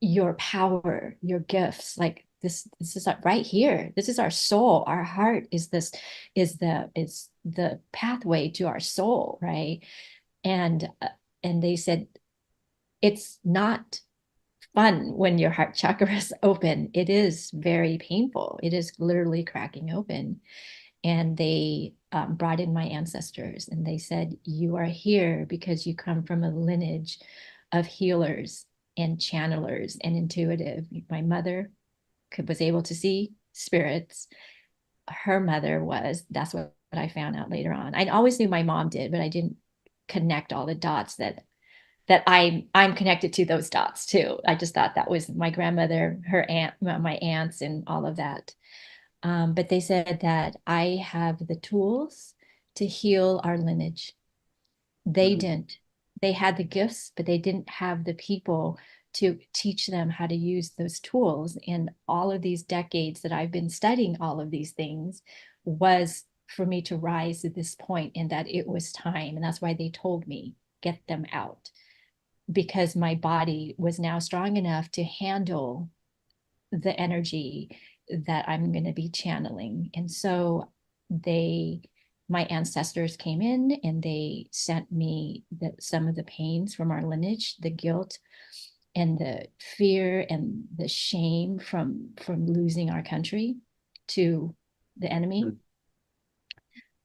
your power, your gifts. Like this is right here. This is our soul. Our heart is the pathway to our soul, right? And they said, it's not fun when your heart chakra is open. It is very painful. It is literally cracking open. And they brought in my ancestors, and they said, you are here because you come from a lineage of healers and channelers and intuitive. My mother was able to see spirits. Her mother that's what I found out later on. I always knew my mom did, but I didn't connect all the dots that I'm connected to those dots too. I just thought that was my grandmother, her aunt, my aunts, and all of that. But they said that I have the tools to heal our lineage. They didn't. They had the gifts, but they didn't have the people to teach them how to use those tools. And all of these decades that I've been studying all of these things was for me to rise to this point, and that it was time. And that's why they told me, get them out, because my body was now strong enough to handle the energy that I'm going to be channeling. And so my ancestors came in and they sent me some of the pains from our lineage, the guilt and the fear and the shame from losing our country to the enemy.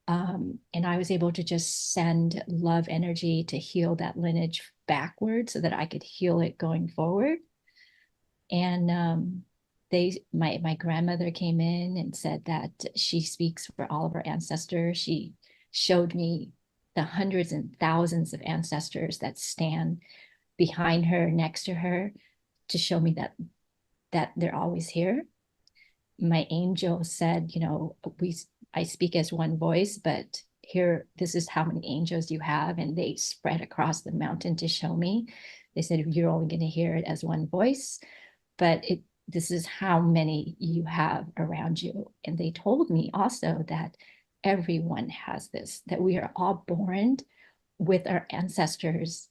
And I was able to just send love energy to heal that lineage backward so that I could heal it going forward. And my grandmother came in and said that she speaks for all of her ancestors. She showed me the hundreds and thousands of ancestors that stand behind her, next to her, to show me that they're always here. My angel said, I speak as one voice, but here, this is how many angels you have. And they spread across the mountain to show me. They said, you're only going to hear it as one voice, but this is how many you have around you. And they told me also that everyone has this, that we are all born with our ancestors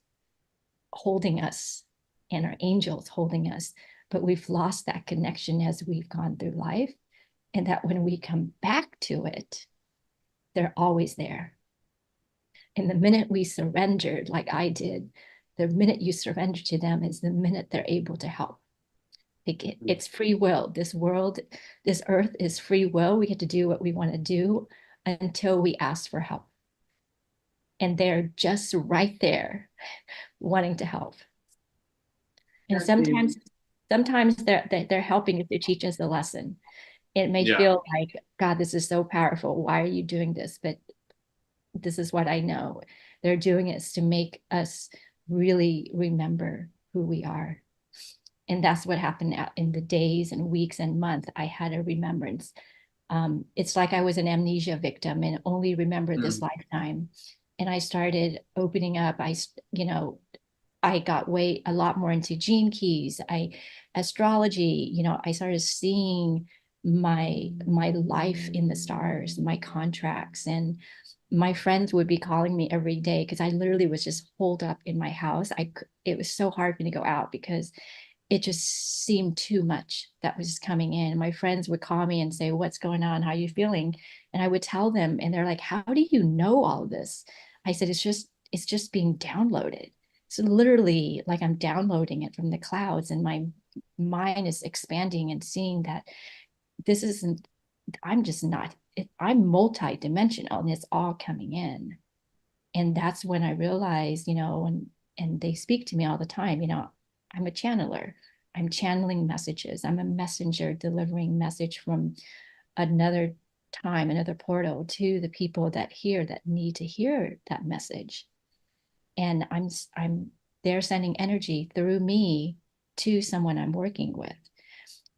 holding us and our angels holding us, but we've lost that connection as we've gone through life. And that when we come back to it, they're always there. And the minute we surrendered, like I did, the minute you surrender to them is the minute they're able to help. It's free will. This world, this earth is free will. We get to do what we want to do until we ask for help. And they're just right there wanting to help. And sometimes they're helping to teach us a lesson. It may feel like, God, this is so powerful. Why are you doing this? But this is what I know. They're doing it to make us really remember who we are. And that's what happened in the days and weeks and months. I had a remembrance. It's like I was an amnesia victim and only remembered this lifetime. And I started opening up. I got a lot more into gene keys, astrology. I started seeing my life in the stars, my contracts, and my friends would be calling me every day because I literally was just holed up in my house. It was so hard for me to go out because it just seemed too much that was coming in. My friends would call me and say, what's going on? How are you feeling? And I would tell them, and they're like, how do you know all of this? I said, it's just being downloaded. So literally, like, I'm downloading it from the clouds, and my mind is expanding and seeing that this isn't, I'm just not, I'm multi-dimensional, and it's all coming in. And that's when I realized, and they speak to me all the time, I'm a channeler. I'm channeling messages. I'm a messenger delivering message from another time, another portal to the people that need to hear that message. And they're sending energy through me to someone I'm working with.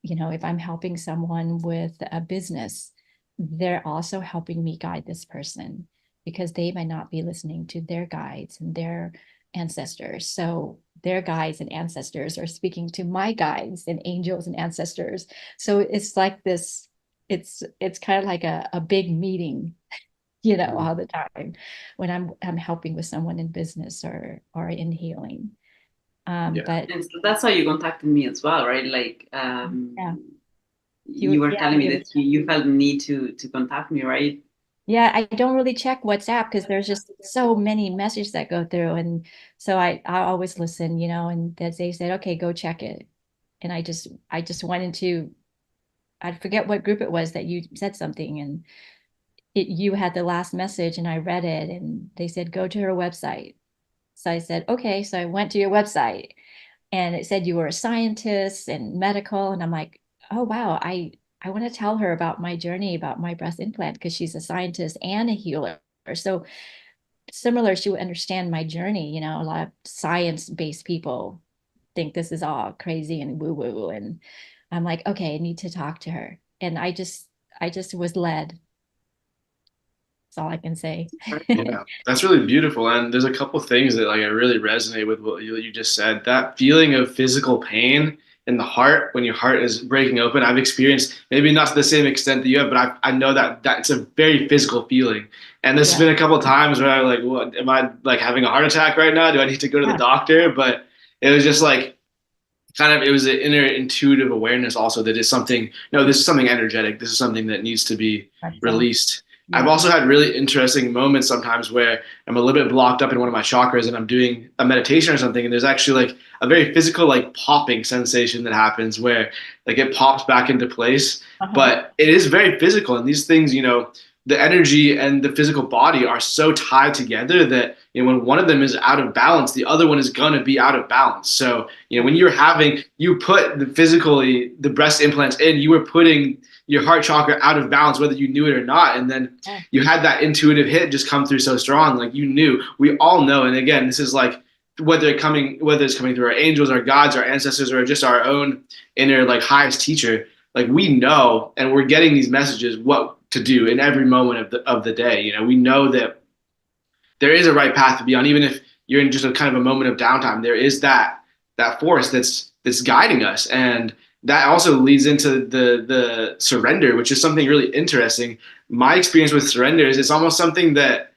If I'm helping someone with a business, they're also helping me guide this person because they might not be listening to their guides and their ancestors. So their guides and ancestors are speaking to my guides and angels and ancestors. So it's like this, it's kind of like a big meeting, all the time when I'm helping with someone in business or in healing. But that's how you contacted me as well, right? Like you were telling me that you felt the need to contact me, right? Yeah, I don't really check WhatsApp because there's just so many messages that go through. And so I always listen, and they said, okay, go check it. And I just went into, I forget what group it was that you said something, and you had the last message, and I read it, and they said, go to her website. So I said, okay. So I went to your website, and it said you were a scientist and medical. And I'm like, oh, wow. I want to tell her about my journey, about my breast implant, because she's a scientist and a healer. So similar, she would understand my journey. A lot of science-based people think this is all crazy and woo-woo. And I'm like, okay, I need to talk to her. And I just was led. That's all I can say. Yeah, that's really beautiful. And there's a couple things that I really resonate with what you just said. That feeling of physical pain in the heart when your heart is breaking open. I've experienced, maybe not to the same extent that you have, but I know that it's a very physical feeling. And there's been a couple of times where I'm like, what, am I like having a heart attack right now? Do I need to go to the doctor? But it was just like, it was an inner intuitive awareness also that is something, no, this is something energetic. This is something that needs to be released. I've also had really interesting moments sometimes where I'm a little bit blocked up in one of my chakras and I'm doing a meditation or something, and there's actually like a very physical like popping sensation that happens where like it pops back into place. But it is very physical, and these things, the energy and the physical body are so tied together that when one of them is out of balance, the other one is going to be out of balance. So when you put the breast implants in, you were putting your heart chakra out of balance, whether you knew it or not. And then you had that intuitive hit just come through so strong. Like we all know. And again, this is like, whether it's coming through our angels, our gods, our ancestors, or just our own inner like highest teacher, like we know, and we're getting these messages what to do in every moment of the day. We know that there is a right path to be on, even if you're in just a kind of a moment of downtime. There is that force that's guiding us, and that also leads into the surrender, which is something really interesting. My experience with surrender is it's almost something that,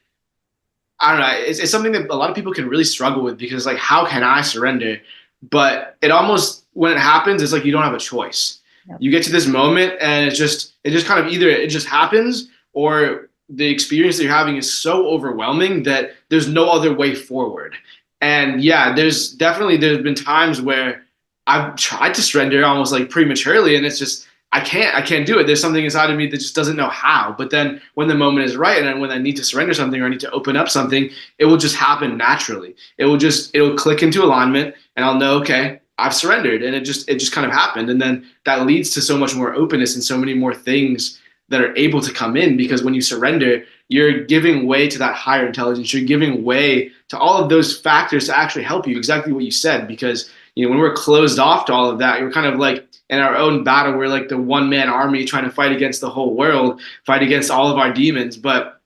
I don't know, it's something that a lot of people can really struggle with, because like, how can I surrender? But it almost, when it happens, it's like you don't have a choice. Yep. You get to this moment and it just kind of either it just happens, or the experience that you're having is so overwhelming that there's no other way forward. And yeah, there's been times where I've tried to surrender almost like prematurely, and it's just, I can't do it. There's something inside of me that just doesn't know how. But then when the moment is right, and then when I need to surrender something or I need to open up something, it will just happen naturally. It'll click into alignment, and I'll know, okay, I've surrendered, and it just kind of happened. And then that leads to so much more openness and so many more things that are able to come in, because when you surrender, you're giving way to that higher intelligence. You're giving way to all of those factors to actually help you, exactly what you said. Because when we're closed off to all of that, we're kind of like in our own battle. We're like the one-man army trying to fight against the whole world, fight against all of our demons. But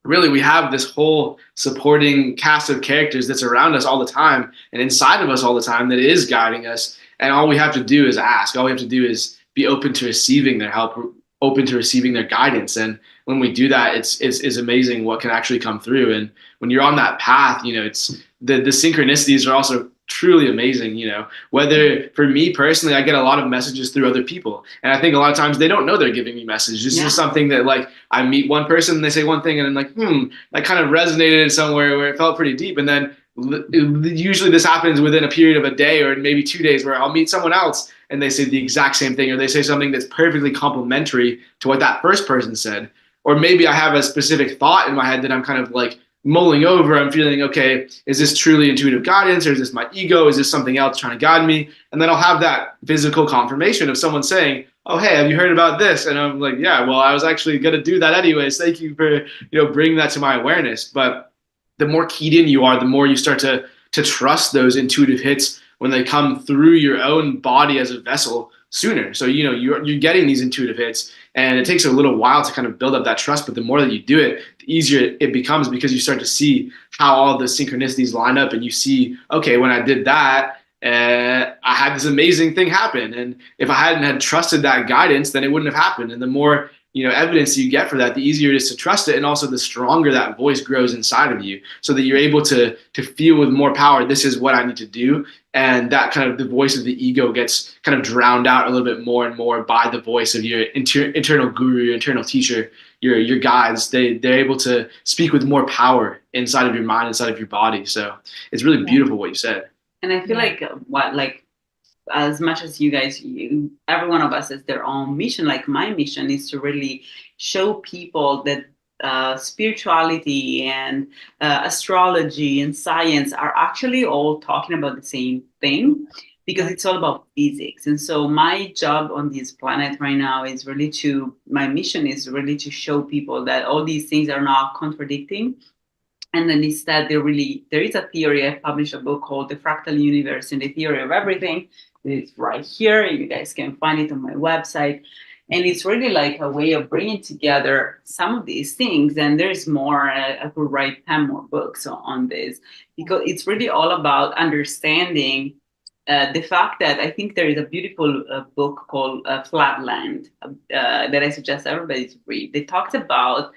really, we have this whole supporting cast of characters that's around us all the time and inside of us all the time that is guiding us. And all we have to do is ask. All we have to do is be open to receiving their help, open to receiving their guidance. And when we do that, it's amazing what can actually come through. And when you're on that path, it's the synchronicities are also truly amazing. Whether for me personally, I get a lot of messages through other people, and I think a lot of times they don't know they're giving me messages. It's just something that, like, I meet one person and they say one thing, and I'm like, that kind of resonated somewhere where it felt pretty deep. And then usually this happens within a period of a day or maybe 2 days, where I'll meet someone else and they say the exact same thing, or they say something that's perfectly complementary to what that first person said. Or maybe I have a specific thought in my head that I'm kind of like mulling over. I'm feeling, okay, is this truly intuitive guidance, or is this my ego? Is this something else trying to guide me? And then I'll have that physical confirmation of someone saying, oh, hey, have you heard about this? And I'm like, yeah, well, I was actually going to do that anyways. Thank you for, bringing that to my awareness. But the more keyed in you are, the more you start to trust those intuitive hits when they come through your own body as a vessel sooner. So, you're getting these intuitive hits, and it takes a little while to kind of build up that trust. But the more that you do it, the easier it becomes, because you start to see how all the synchronicities line up, and you see, okay, when I did that, I had this amazing thing happen. And if I hadn't had trusted that guidance, then it wouldn't have happened. And the more evidence you get for that, the easier it is to trust it, and also the stronger that voice grows inside of you, so that you're able to feel with more power, this is what I need to do. And that kind of, the voice of the ego gets kind of drowned out a little bit more and more by the voice of your internal guru, your internal teacher, your guides. They're able to speak with more power inside of your mind, inside of your body. So it's really beautiful what you said. And I feel like as much as you guys, every one of us has their own mission. Like, my mission is to really show people that spirituality and astrology and science are actually all talking about the same thing, because it's all about physics. And so my job on this planet right now is really my mission is really to show people that all these things are not contradicting. And then instead, there is a theory. I published a book called The Fractal Universe and the Theory of Everything. It's right here. You guys can find it on my website. And it's really like a way of bringing together some of these things. And there's more. I could write 10 more books on this, because it's really all about understanding the fact that I think there is a beautiful book called Flatland that I suggest everybody to read. It talks about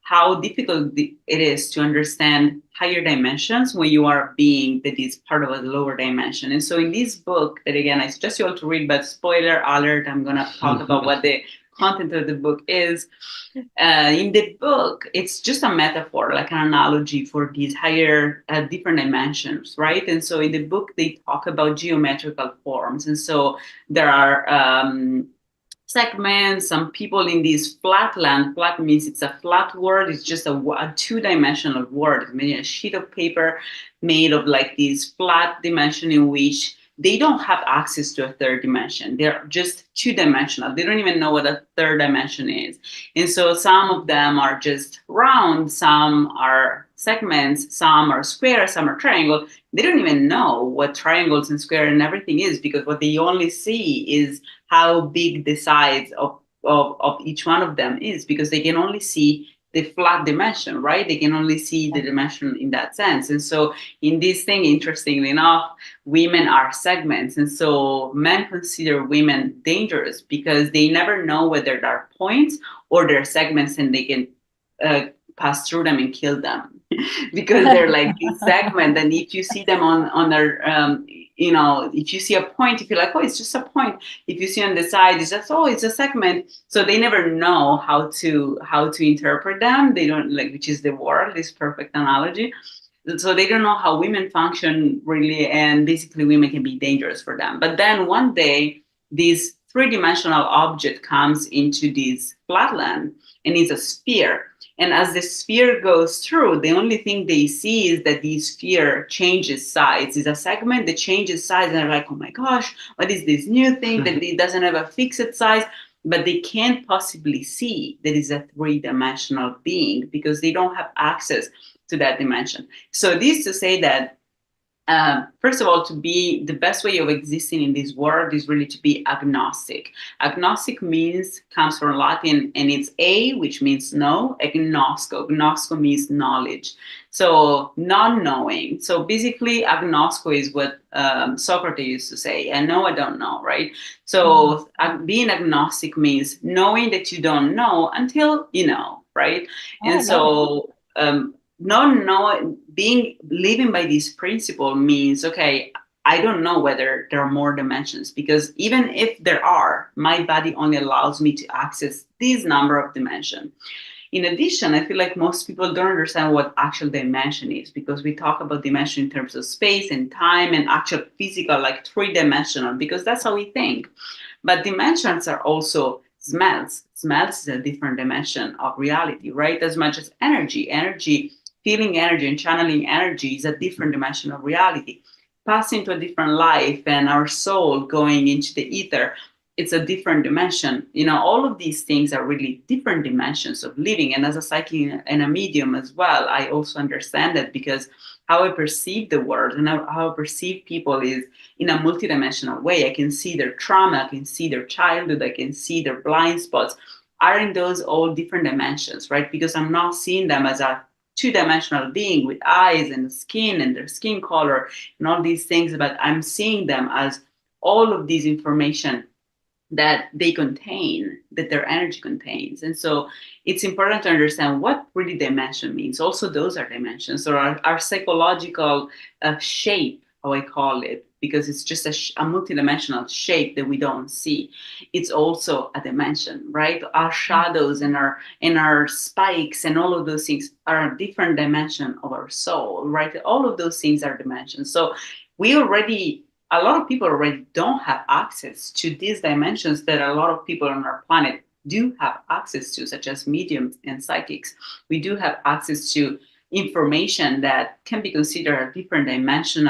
how difficult it is to understand higher dimensions when you are a being that is part of a lower dimension. And so in this book, that again, I suggest you all to read, but spoiler alert, I'm going to talk about what the content of the book is, in the book, it's just a metaphor, like an analogy for these higher, different dimensions, right? And so in the book, they talk about geometrical forms. And so there are segments, some people in this flat land. Flat means it's a flat word. It's just a two-dimensional word. It's meaning a sheet of paper made of like this flat dimension in which they don't have access to a third dimension. They're just two-dimensional. They don't even know what a third dimension is. And so some of them are just round, some are segments, some are square, some are triangle. They don't even know what triangles and square and everything is, because what they only see is how big the size of each one of them is, because they can only see the flat dimension, right? They can only see the dimension in that sense. And so in this thing, interestingly enough, women are segments. And so men consider women dangerous because they never know whether they're points or they're segments, and they can pass through them and kill them because they're like this segment. And if you see them on their, if you see a point, if you're like, oh, it's just a point. If you see on the side, it's just, oh, it's a segment. So they never know how to interpret them. They don't, like, which is the word, this perfect analogy. So they don't know how women function really, and basically women can be dangerous for them. But then one day, this three-dimensional object comes into this flatland, and it's a sphere. And as the sphere goes through, the only thing they see is that the sphere changes size. It's a segment that changes size, and they're like, oh my gosh, what is this new thing that it doesn't have a fixed size? But they can't possibly see that it's a three-dimensional being because they don't have access to that dimension. So this is to say that, first of all, to be the best way of existing in this world is really to be agnostic. Agnostic comes from Latin, and it's a, which means no, agnosco. Agnosco means knowledge. So non-knowing. So basically, agnosco is what Socrates used to say. I know, I don't know, right? So being agnostic means knowing that you don't know until you know, right? And so living by this principle means, okay, I don't know whether there are more dimensions, because even if there are, my body only allows me to access this number of dimensions. In addition, I feel like most people don't understand what actual dimension is, because we talk about dimension in terms of space and time and actual physical, like three-dimensional, because that's how we think. But dimensions are also smells. Smells is a different dimension of reality, right? As much as energy, feeling energy and channeling energy is a different dimension of reality. Passing to a different life and our soul going into the ether, it's a different dimension. All of these things are really different dimensions of living. And as a psychic and a medium as well, I also understand that, because how I perceive the world and how I perceive people is in a multidimensional way. I can see their trauma, I can see their childhood, I can see their blind spots. Aren't those all different dimensions, right? Because I'm not seeing them as a two-dimensional being with eyes and skin and their skin color and all these things, but I'm seeing them as all of these information that they contain, that their energy contains. And so it's important to understand what really dimension means. Also, those are dimensions, or our psychological shape, how I call it, because it's just a multidimensional shape that we don't see. It's also a dimension, right? Our shadows and our spikes and all of those things are a different dimension of our soul, right? All of those things are dimensions. So a lot of people already don't have access to these dimensions that a lot of people on our planet do have access to, such as mediums and psychics. We do have access to information that can be considered a different dimension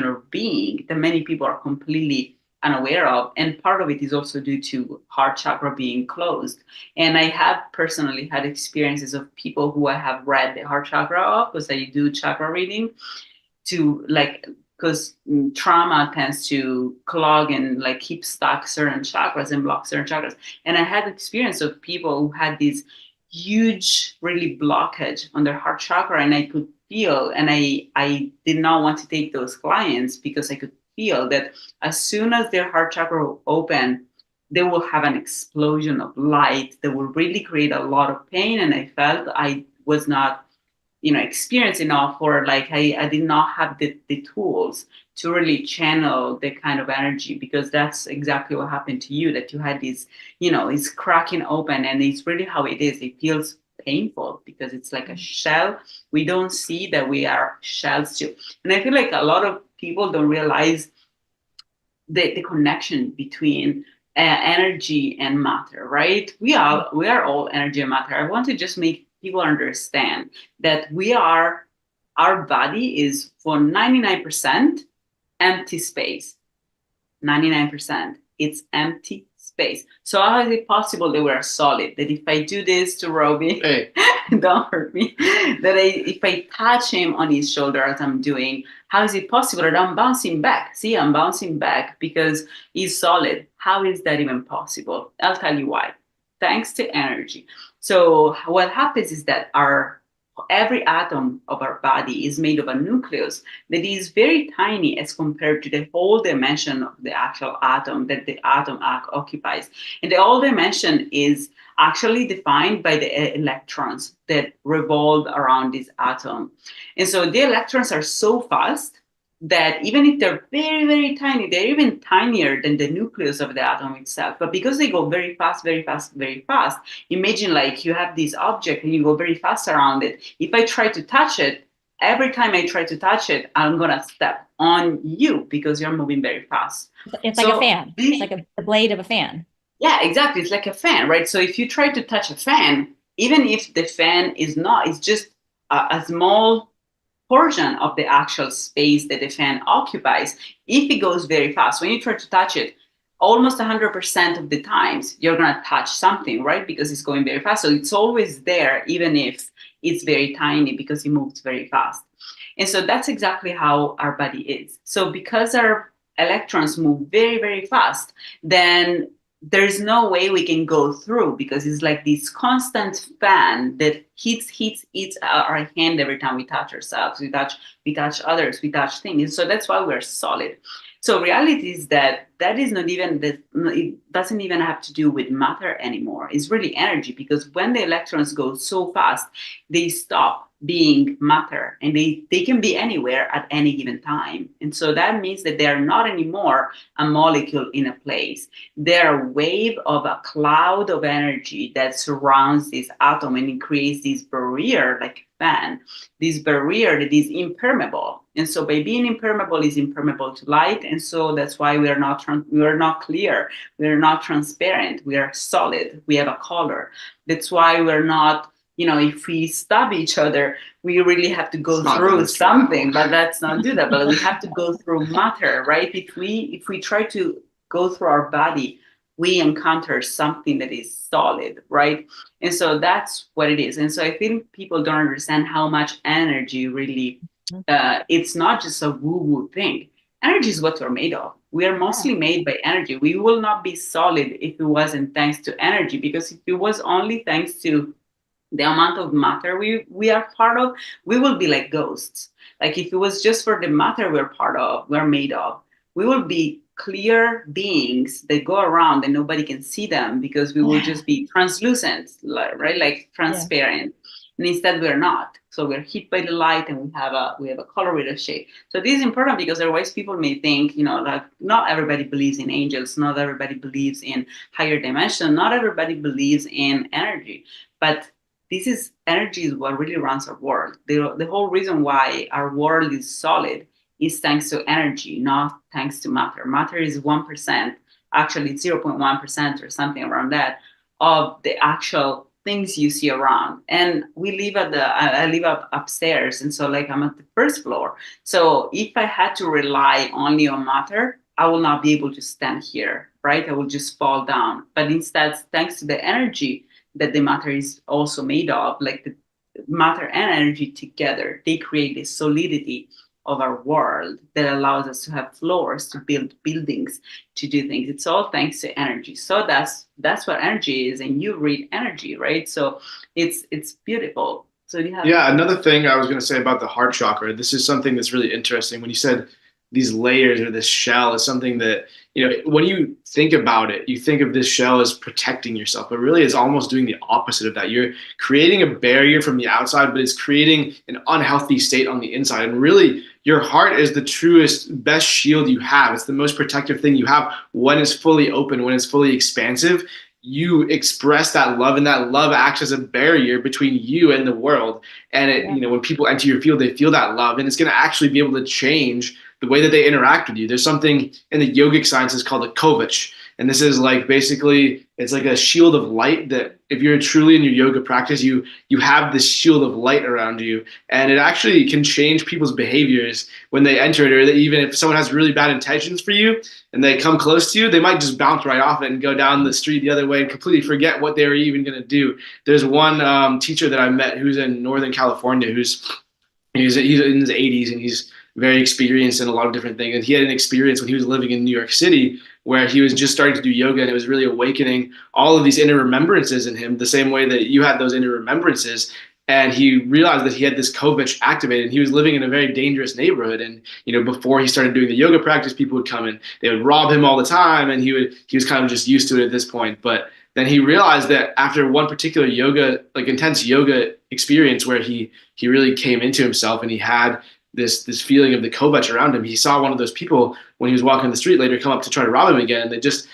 of being that many people are completely unaware of. And part of it is also due to heart chakra being closed. And I have personally had experiences of people who I have read the heart chakra of, because I do chakra reading, because trauma tends to clog and keep stuck certain chakras and block certain chakras. And I had experience of people who had this huge, really blockage on their heart chakra, and I could feel, and I did not want to take those clients because I could feel that as soon as their heart chakra will open, they will have an explosion of light that will really create a lot of pain. And I felt I was not experienced enough, or like I did not have the tools to really channel the kind of energy, because that's exactly what happened to you, that you had this, it's cracking open, and it's really how it is. It feels painful because it's like a shell. We don't see that we are shells too. And I feel like a lot of people don't realize the connection between energy and matter, right? We are all energy and matter. I want to just make people understand that our body is for 99% empty space. 99%. It's empty space. So how is it possible that we're solid? That if I do this to Robie, hey, don't hurt me, that if I touch him on his shoulder as I'm doing, how is it possible that I'm bouncing back? See, I'm bouncing back because he's solid. How is that even possible? I'll tell you why. Thanks to energy. So what happens is that every atom of our body is made of a nucleus that is very tiny as compared to the whole dimension of the actual atom that the atom occupies. And the whole dimension is actually defined by the electrons that revolve around this atom. And so the electrons are so fast that even if they're very, very tiny, they're even tinier than the nucleus of the atom itself. But because they go very fast, very fast, very fast, imagine like you have this object and you go very fast around it. If I try to touch it, every time I try to touch it, I'm going to step on you because you're moving very fast. It's like a fan. It's like the blade of a fan. Yeah, exactly. It's like a fan, right? So if you try to touch a fan, even if the fan is not, it's just a small portion of the actual space that the fan occupies. If it goes very fast, when you try to touch it, almost 100% of the times you're going to touch something, right? Because it's going very fast. So it's always there, even if it's very tiny, because it moves very fast. And so that's exactly how our body is. So because our electrons move very, very fast, then there's no way we can go through, because it's like this constant fan that hits our hand every time we touch ourselves, we touch others, we touch things. So that's why we're solid. So reality is that is not even that, it doesn't even have to do with matter anymore. It's really energy, because when the electrons go so fast, they stop being matter, and they can be anywhere at any given time. And so that means that they are not anymore a molecule in a place. They're a wave of a cloud of energy that surrounds this atom, and it creates this barrier, like a fan, this barrier that is impermeable. And so by being impermeable, is impermeable to light. And so that's why we are not clear, we are not transparent, we are solid, we have a color. That's why we're not, if we stab each other, we really have to go through something, but let's not do that. But we have to go through matter, right? If we try to go through our body, we encounter something that is solid, right? And so that's what it is. And so I think people don't understand how much energy really, it's not just a woo-woo thing. Energy is what we're made of. We are mostly made by energy. We will not be solid if it wasn't thanks to energy, because if it was only thanks to the amount of matter we are part of, we will be like ghosts. Like if it was just for the matter we're made of, we will be clear beings that go around and nobody can see them, because we will just be translucent, right? Like transparent. And instead we're not. So we're hit by the light, and we have a color with a shape. So this is important, because otherwise people may think, like not everybody believes in angels, not everybody believes in higher dimension, not everybody believes in energy. But energy is what really runs our world. The whole reason why our world is solid is thanks to energy, not thanks to matter. Matter is 1%, actually 0.1% or something around that, of the actual things you see around. And I live upstairs, and so like I'm at the first floor. So if I had to rely only on matter, I will not be able to stand here, right? I will just fall down. But instead, thanks to the energy that the matter is also made of, like the matter and energy together, they create this solidity of our world that allows us to have floors, to build buildings, to do things. It's all thanks to energy. So that's what energy is. And you read energy, right? So it's beautiful. So another thing I was going to say about the heart chakra, this is something that's really interesting. When you said these layers or this shell, is something that when you think about it, you think of this shell as protecting yourself, but really it's almost doing the opposite of that. You're creating a barrier from the outside, but it's creating an unhealthy state on the inside. And really, your heart is the truest, best shield you have. It's the most protective thing you have when it's fully open, when it's fully expansive. You express that love, and that love acts as a barrier between you and the world. And when people enter your field, they feel that love, and it's going to actually be able to change the way that they interact with you. There's something in the yogic sciences called a kovach. And this is like basically, it's like a shield of light that if you're truly in your yoga practice, you have this shield of light around you. And it actually can change people's behaviors when they enter it, or that even if someone has really bad intentions for you and they come close to you, they might just bounce right off it and go down the street the other way and completely forget what they were even going to do. There's one teacher that I met who's in Northern California, he's in his 80s, and he's very experienced in a lot of different things. And he had an experience when he was living in New York City where he was just starting to do yoga, and it was really awakening all of these inner remembrances in him, the same way that you had those inner remembrances. And he realized that he had this kovach activated, and he was living in a very dangerous neighborhood. And, before he started doing the yoga practice, people would come and they would rob him all the time. And he was kind of just used to it at this point. But then he realized that after one particular intense yoga experience where he really came into himself, and he had this feeling of the kovach around him, he saw one of those people when he was walking the street later come up to try to rob him again, and they just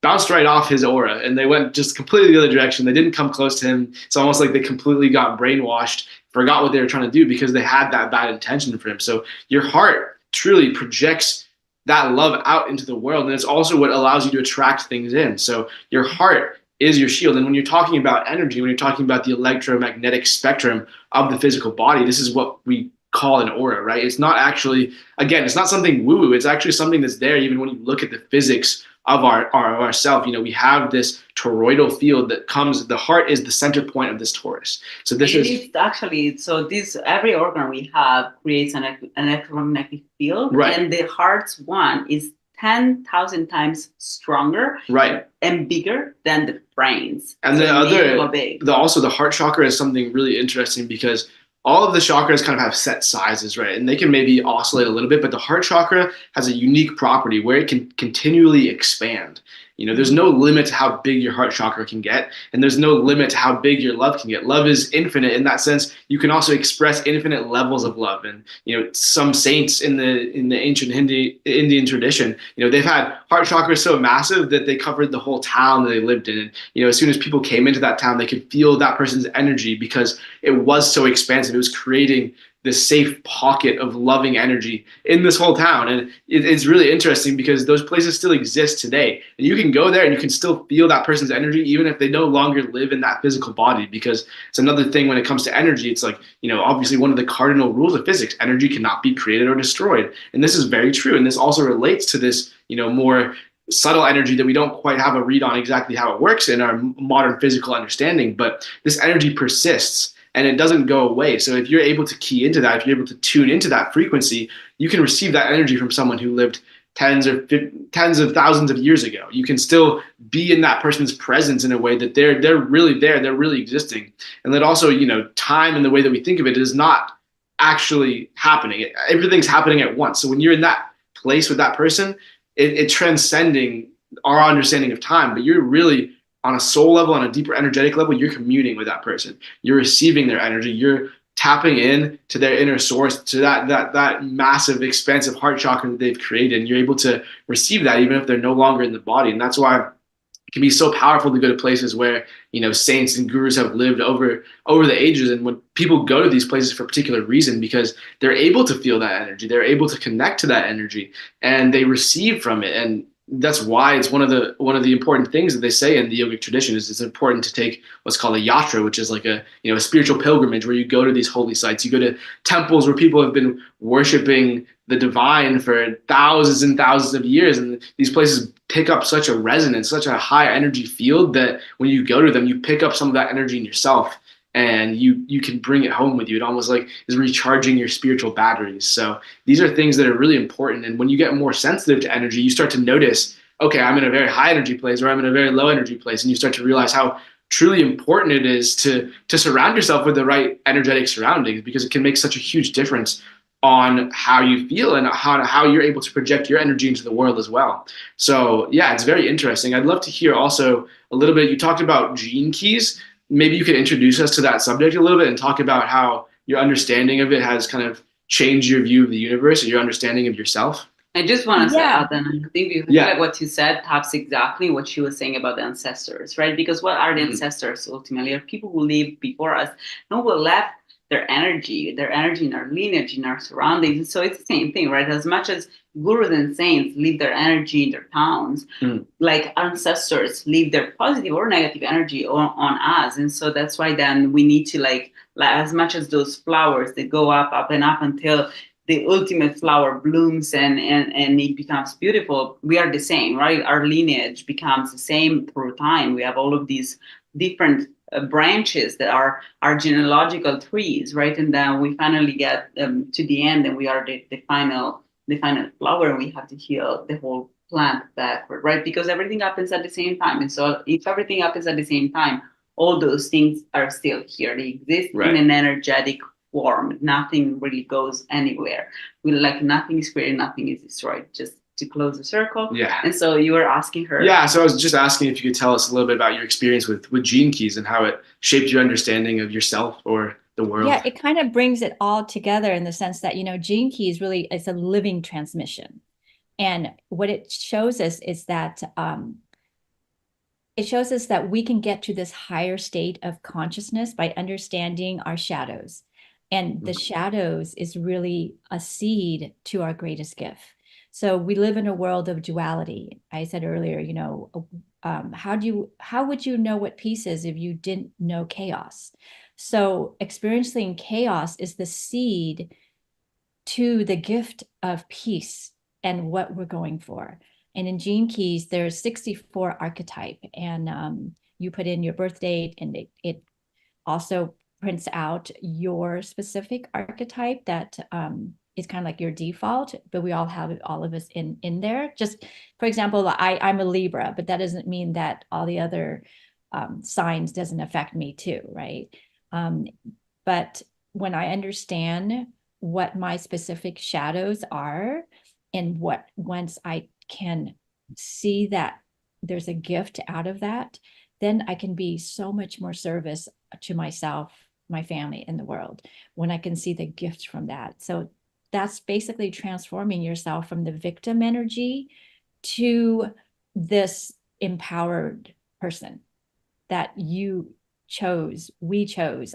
bounced right off his aura, and they went just completely the other direction. They didn't come close to him. It's almost like they completely got brainwashed, forgot what they were trying to do because they had that bad intention for him. So your heart truly projects that love out into the world, and it's also what allows you to attract things in. So your heart is your shield. And when you're talking about energy, when you're talking about the electromagnetic spectrum of the physical body, this is what we call an aura, right? It's not actually, again, it's not something woo-woo. It's actually something that's there even when you look at the physics of our self. We have this toroidal field that comes, the heart is the center point of this torus. So this is actually, so this, every organ we have creates an electromagnetic field, right? And the heart's one is 10,000 times stronger, right, and bigger than the brains. And so the heart chakra is something really interesting because all of the chakras kind of have set sizes, right? And they can maybe oscillate a little bit, but the heart chakra has a unique property where it can continually expand. There's no limit to how big your heart chakra can get, and there's no limit to how big your love can get. Love is infinite in that sense. You can also express infinite levels of love. And some saints in the ancient Indian tradition, they've had heart chakras so massive that they covered the whole town that they lived in. And as soon as people came into that town, they could feel that person's energy because it was so expansive. It was creating this safe pocket of loving energy in this whole town. And it's really interesting because those places still exist today. And you can go there and you can still feel that person's energy even if they no longer live in that physical body, because it's another thing when it comes to energy. It's like, obviously one of the cardinal rules of physics, energy cannot be created or destroyed. And this is very true. And this also relates to this, more subtle energy that we don't quite have a read on exactly how it works in our modern physical understanding. But this energy persists and it doesn't go away. So if you're able to key into that, if you're able to tune into that frequency, you can receive that energy from someone who lived tens of thousands of years ago. You can still be in that person's presence in a way that they're really there, they're really existing. And that also, time and the way that we think of it is not actually happening. Everything's happening at once. So when you're in that place with that person, it's transcending our understanding of time, but you're really on a soul level, on a deeper energetic level, you're communing with that person. You're receiving their energy. You're tapping in to their inner source, to that massive, expansive heart chakra that they've created. And you're able to receive that even if they're no longer in the body. And that's why it can be so powerful to go to places where, saints and gurus have lived over the ages. And when people go to these places for a particular reason, because they're able to feel that energy, they're able to connect to that energy, and they receive from it. And that's why it's one of the important things that they say in the yogic tradition is it's important to take what's called a yatra, which is like a spiritual pilgrimage where you go to these holy sites. You go to temples where people have been worshiping the divine for thousands and thousands of years, and these places pick up such a resonance, such a high energy field that when you go to them, you pick up some of that energy in yourself. And you can bring it home with you. It almost like is recharging your spiritual batteries. So these are things that are really important. And when you get more sensitive to energy, you start to notice, okay, I'm in a very high energy place or I'm in a very low energy place. And you start to realize how truly important it is to surround yourself with the right energetic surroundings, because it can make such a huge difference on how you feel and how you're able to project your energy into the world as well. So yeah, it's very interesting. I'd love to hear also a little bit, you talked about gene keys. Maybe you could introduce us to that subject a little bit and talk about how your understanding of it has kind of changed your view of the universe or your understanding of yourself. I just want to say, Adam, I think Yeah. what you said taps exactly what she was saying about the ancestors, right? Because what are the ancestors ultimately? Are people who lived before us and who left their energy in our lineage, in our surroundings. So it's the same thing, right? As much as gurus and saints leave their energy in their towns, like ancestors leave their positive or negative energy on us. And so that's why then we need to like as much as those flowers that go up and up until the ultimate flower blooms and it becomes beautiful, we are the same, right? Our lineage becomes the same through time. We have all of these different branches that are our genealogical trees, right? And then we finally get to the end and we are the final flower, and we have to heal the whole plant backward, right? Because everything happens at the same time. And so if everything happens at the same time, all those things are still here. They exist in an energetic form. Nothing really goes anywhere. Nothing is created, nothing is destroyed. Just to close the circle. Yeah. And so you were asking her. Yeah. So I was just asking if you could tell us a little bit about your experience with gene keys and how it shaped your understanding of yourself or the world. Yeah, it kind of brings it all together in the sense that, gene keys really is a living transmission. And what it shows us is that we can get to this higher state of consciousness by understanding our shadows. And the shadows is really a seed to our greatest gift. So we live in a world of duality. I said earlier, how would you know what peace is if you didn't know chaos? So experiencing chaos is the seed to the gift of peace and what we're going for. And in Gene Keys, there's 64 archetype, and you put in your birth date, and it also prints out your specific archetype that is kind of like your default, but we all have it, all of us in there. Just for example, I'm a Libra, but that doesn't mean that all the other signs doesn't affect me too, right? But when I understand what my specific shadows are, and once I can see that there's a gift out of that, then I can be so much more service to myself, my family, and the world, when I can see the gift from that. So that's basically transforming yourself from the victim energy to this empowered person that we chose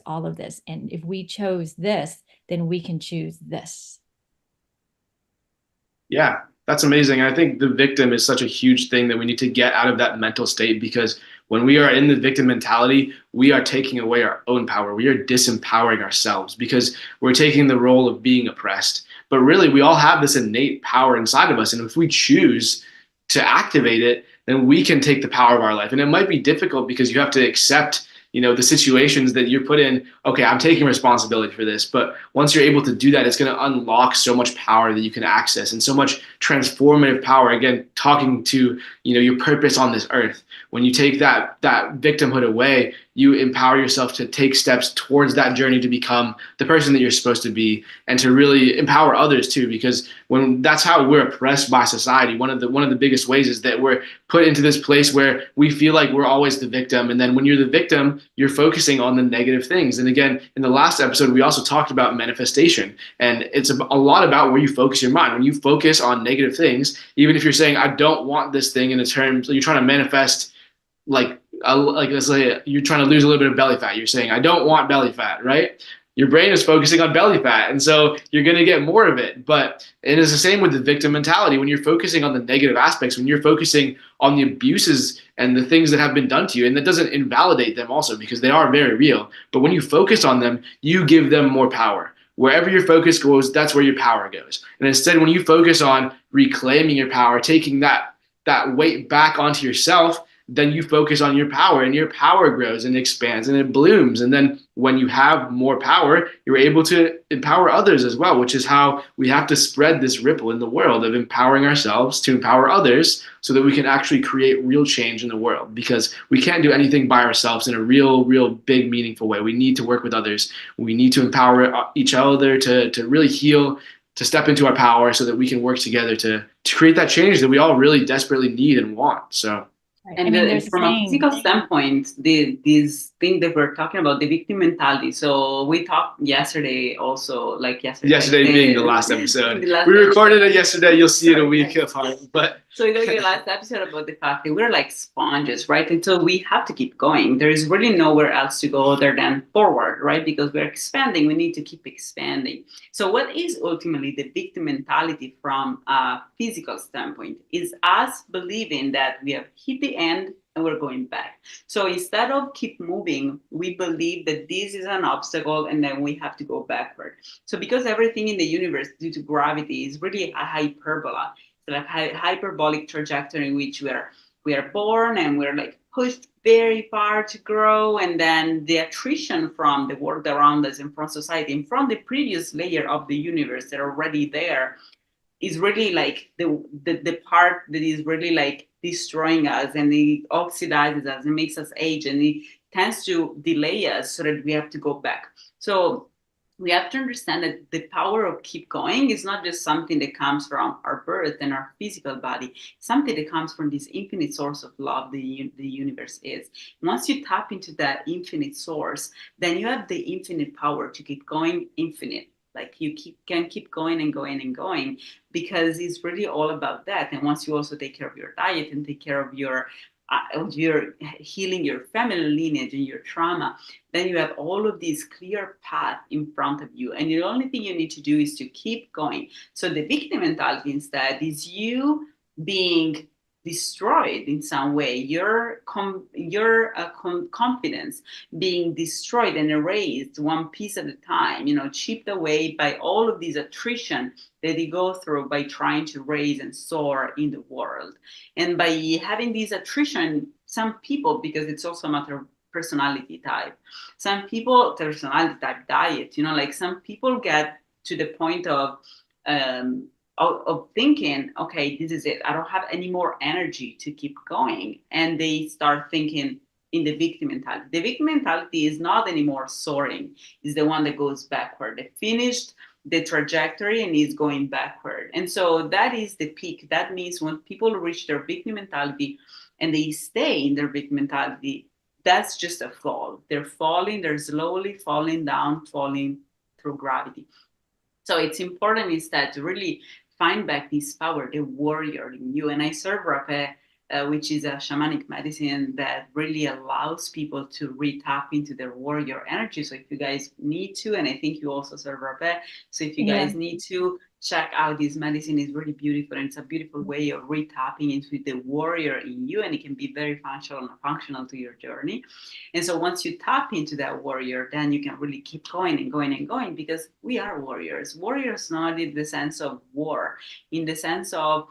all of this. And if we chose this, then we can choose this. Yeah, that's amazing. I think the victim is such a huge thing that we need to get out of that mental state, because when we are in the victim mentality, we are taking away our own power. We are disempowering ourselves because we're taking the role of being oppressed. But really, we all have this innate power inside of us. And if we choose to activate it, then we can take the power of our life. And it might be difficult because you have to accept the situations that you're put in. Okay, I'm taking responsibility for this. But once you're able to do that, it's going to unlock so much power that you can access, and so much transformative power. Again, talking to your purpose on this earth. When you take that victimhood away, you empower yourself to take steps towards that journey to become the person that you're supposed to be, and to really empower others too. Because when that's how we're oppressed by society, one of the biggest ways is that we're put into this place where we feel like we're always the victim. And then when you're the victim, you're focusing on the negative things. And again, in the last episode, we also talked about manifestation, and it's a lot about where you focus your mind. When you focus on negative things, even if you're saying, I don't want this thing, in the terms you're trying to manifest, like let's say you're trying to lose a little bit of belly fat. You're saying, I don't want belly fat, right? Your brain is focusing on belly fat. And so you're going to get more of it. But it is the same with the victim mentality. When you're focusing on the negative aspects, when you're focusing on the abuses and the things that have been done to you, and that doesn't invalidate them also, because they are very real. But when you focus on them, you give them more power. Wherever your focus goes, that's where your power goes. And instead, when you focus on reclaiming your power, taking that weight back onto yourself, then you focus on your power, and your power grows and expands and it blooms. And then when you have more power, you're able to empower others as well, which is how we have to spread this ripple in the world of empowering ourselves to empower others, so that we can actually create real change in the world. Because we can't do anything by ourselves in a real big, meaningful way. We need to work with others. We need to empower each other to really heal to step into our power so that we can work together to create that change that we all really desperately need and want. So. And from a physical standpoint, this thing that we're talking about, the victim mentality. So we talked yesterday also, Yesterday being the last episode. We recorded it yesterday. You'll see it a week apart. But so we got your last episode about the fact that we're like sponges, right? And so we have to keep going. There is really nowhere else to go other than forward, right? Because we're expanding. We need to keep expanding. So what is ultimately the victim mentality from a physical standpoint is us believing that we have hit the end and we're going back. So instead of keep moving, we believe that this is an obstacle and then we have to go backward. So because everything in the universe due to gravity is really a hyperbola, it's like a hyperbolic trajectory in which we are born and we're like pushed very far to grow, and then the attrition from the world around us and from society and from the previous layer of the universe that are already there is really like the part that is really like destroying us, and it oxidizes us and makes us age, and it tends to delay us so that we have to go back. So we have to understand that the power of keep going is not just something that comes from our birth and our physical body. It's something that comes from this infinite source of love the universe is. Once you tap into that infinite source, then you have the infinite power to keep going infinite. Like you can keep going and going and going, because it's really all about that. And once you also take care of your diet and take care of your healing your family lineage and your trauma, then you have all of this clear path in front of you. And the only thing you need to do is to keep going. So the victim mentality instead is you being destroyed in some way, your confidence being destroyed and erased one piece at a time, chipped away by all of these attrition that you go through by trying to raise and soar in the world. And by having these attrition, some people, because it's also a matter of personality type, some people personality type diet, like some people get to the point of thinking, okay, this is it. I don't have any more energy to keep going. And they start thinking in the victim mentality. The victim mentality is not anymore soaring. It's the one that goes backward. They finished the trajectory and is going backward. And so that is the peak. That means when people reach their victim mentality and they stay in their victim mentality, that's just a fall. They're falling, they're slowly falling down, falling through gravity. So it's important instead to really find back this power, the warrior in you. And I serve rapé, which is a shamanic medicine that really allows people to re-tap into their warrior energy. So if you guys need to, and I think you also serve rapé, so if you guys need to, check out this medicine. Is really beautiful, and it's a beautiful way of re-tapping into the warrior in you, and it can be very functional to your journey. And so once you tap into that warrior, then you can really keep going and going and going, because we are warriors. Warriors not in the sense of war, in the sense of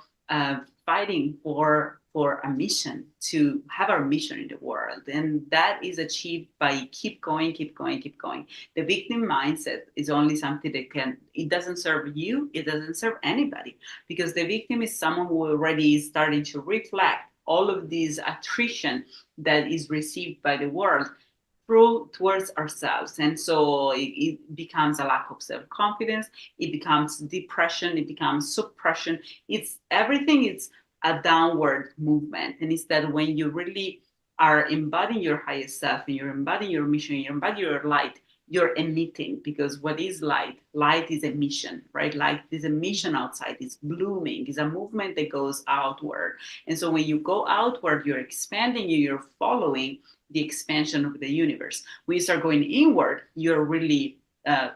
fighting for a mission, to have our mission in the world. And that is achieved by keep going, keep going, keep going. The victim mindset is only something that it doesn't serve you, it doesn't serve anybody, because the victim is someone who already is starting to reflect all of this attrition that is received by the world towards ourselves. And so it becomes a lack of self-confidence, it becomes depression, it becomes suppression. It's everything. It's a downward movement. And instead, when you really are embodying your highest self and you're embodying your mission, you're embodying your light, you're emitting. Because what is light? Light is emission, right? Light is emission outside, it's blooming, it's a movement that goes outward. And so when you go outward, you're expanding, you're following the expansion of the universe. When you start going inward, you're really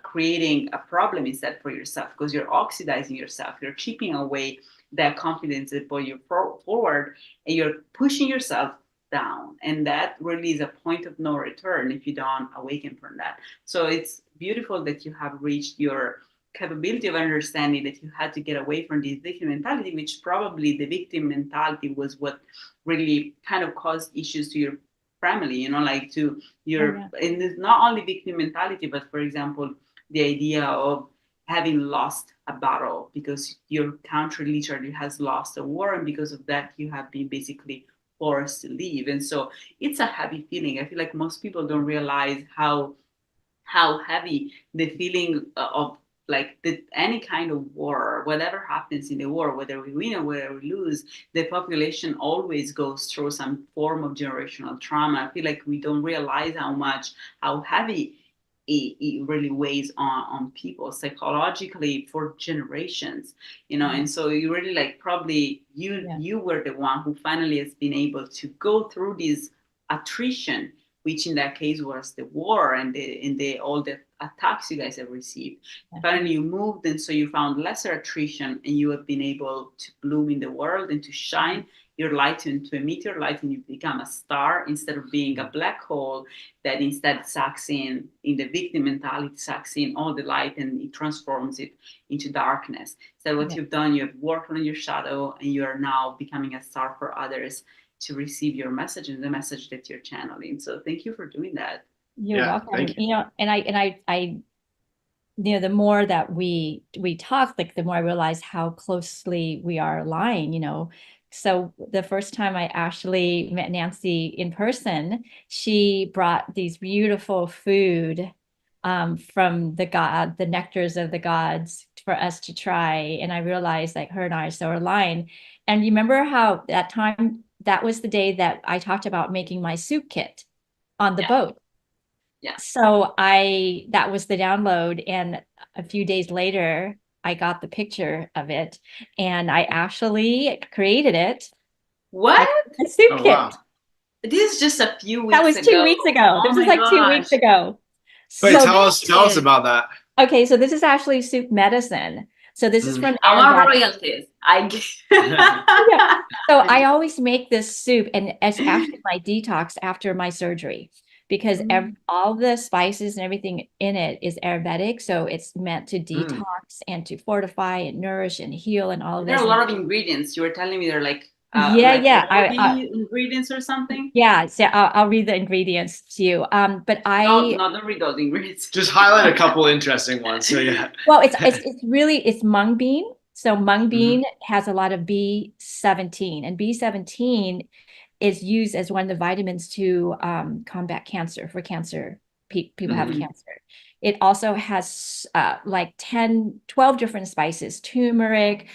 creating a problem instead for yourself, because you're oxidizing yourself, you're chipping away that confidence that put you forward, and you're pushing yourself down. And that really is a point of no return if you don't awaken from that. So it's beautiful that you have reached your capability of understanding that you had to get away from this victim mentality, which probably the victim mentality was what really kind of caused issues to your family, like to your, and it's not only victim mentality, but for example, the idea of having lost a battle because your country literally has lost a war, and because of that you have been basically forced to leave. And so it's a heavy feeling. I feel like most people don't realize how heavy the feeling of like any kind of war, whatever happens in the war, whether we win or whether we lose, the population always goes through some form of generational trauma. I feel like we don't realize how heavy it really weighs on people psychologically for generations, and so you really like probably you were the one who finally has been able to go through this attrition, which in that case was the war and the all the attacks you guys have received. Finally you moved, and so you found lesser attrition, and you have been able to bloom in the world and to shine your light and to emit your light, and you become a star instead of being a black hole that instead sucks in the victim mentality, sucks in all the light and it transforms it into darkness. So what you've done, you have worked on your shadow, and you are now becoming a star for others to receive your message and the message that you're channeling. So thank you for doing that. You're welcome. And I the more that we talk, like the more I realize how closely we are aligned. So the first time I actually met Nancy in person, she brought these beautiful food from the nectars of the gods for us to try. And I realized like her and I are so aligned. And you remember how that was the day that I talked about making my soup kit on the boat. Yeah. So that was the download. And a few days later, I got the picture of it, and I actually created it. What? A soup kit. Wow. This is just a few weeks ago. That was 2 weeks ago. This was like 2 weeks ago. Wait, so tell us about that. Okay, so this is actually soup medicine. So this is from I want royalties. So I always make this soup, and it's actually my detox after my surgery, because all the spices and everything in it is Ayurvedic. So it's meant to detox and to fortify and nourish and heal and all of this. There are a lot of ingredients. You were telling me they're like ingredients or something. Yeah, so I'll read the ingredients to you. But don't read those ingredients. Just highlight a couple interesting ones. So yeah. Well, it's mung bean. So mung bean has a lot of B17, and B17 is used as one of the vitamins to combat cancer, for cancer people have cancer. It also has like 12 different spices, turmeric,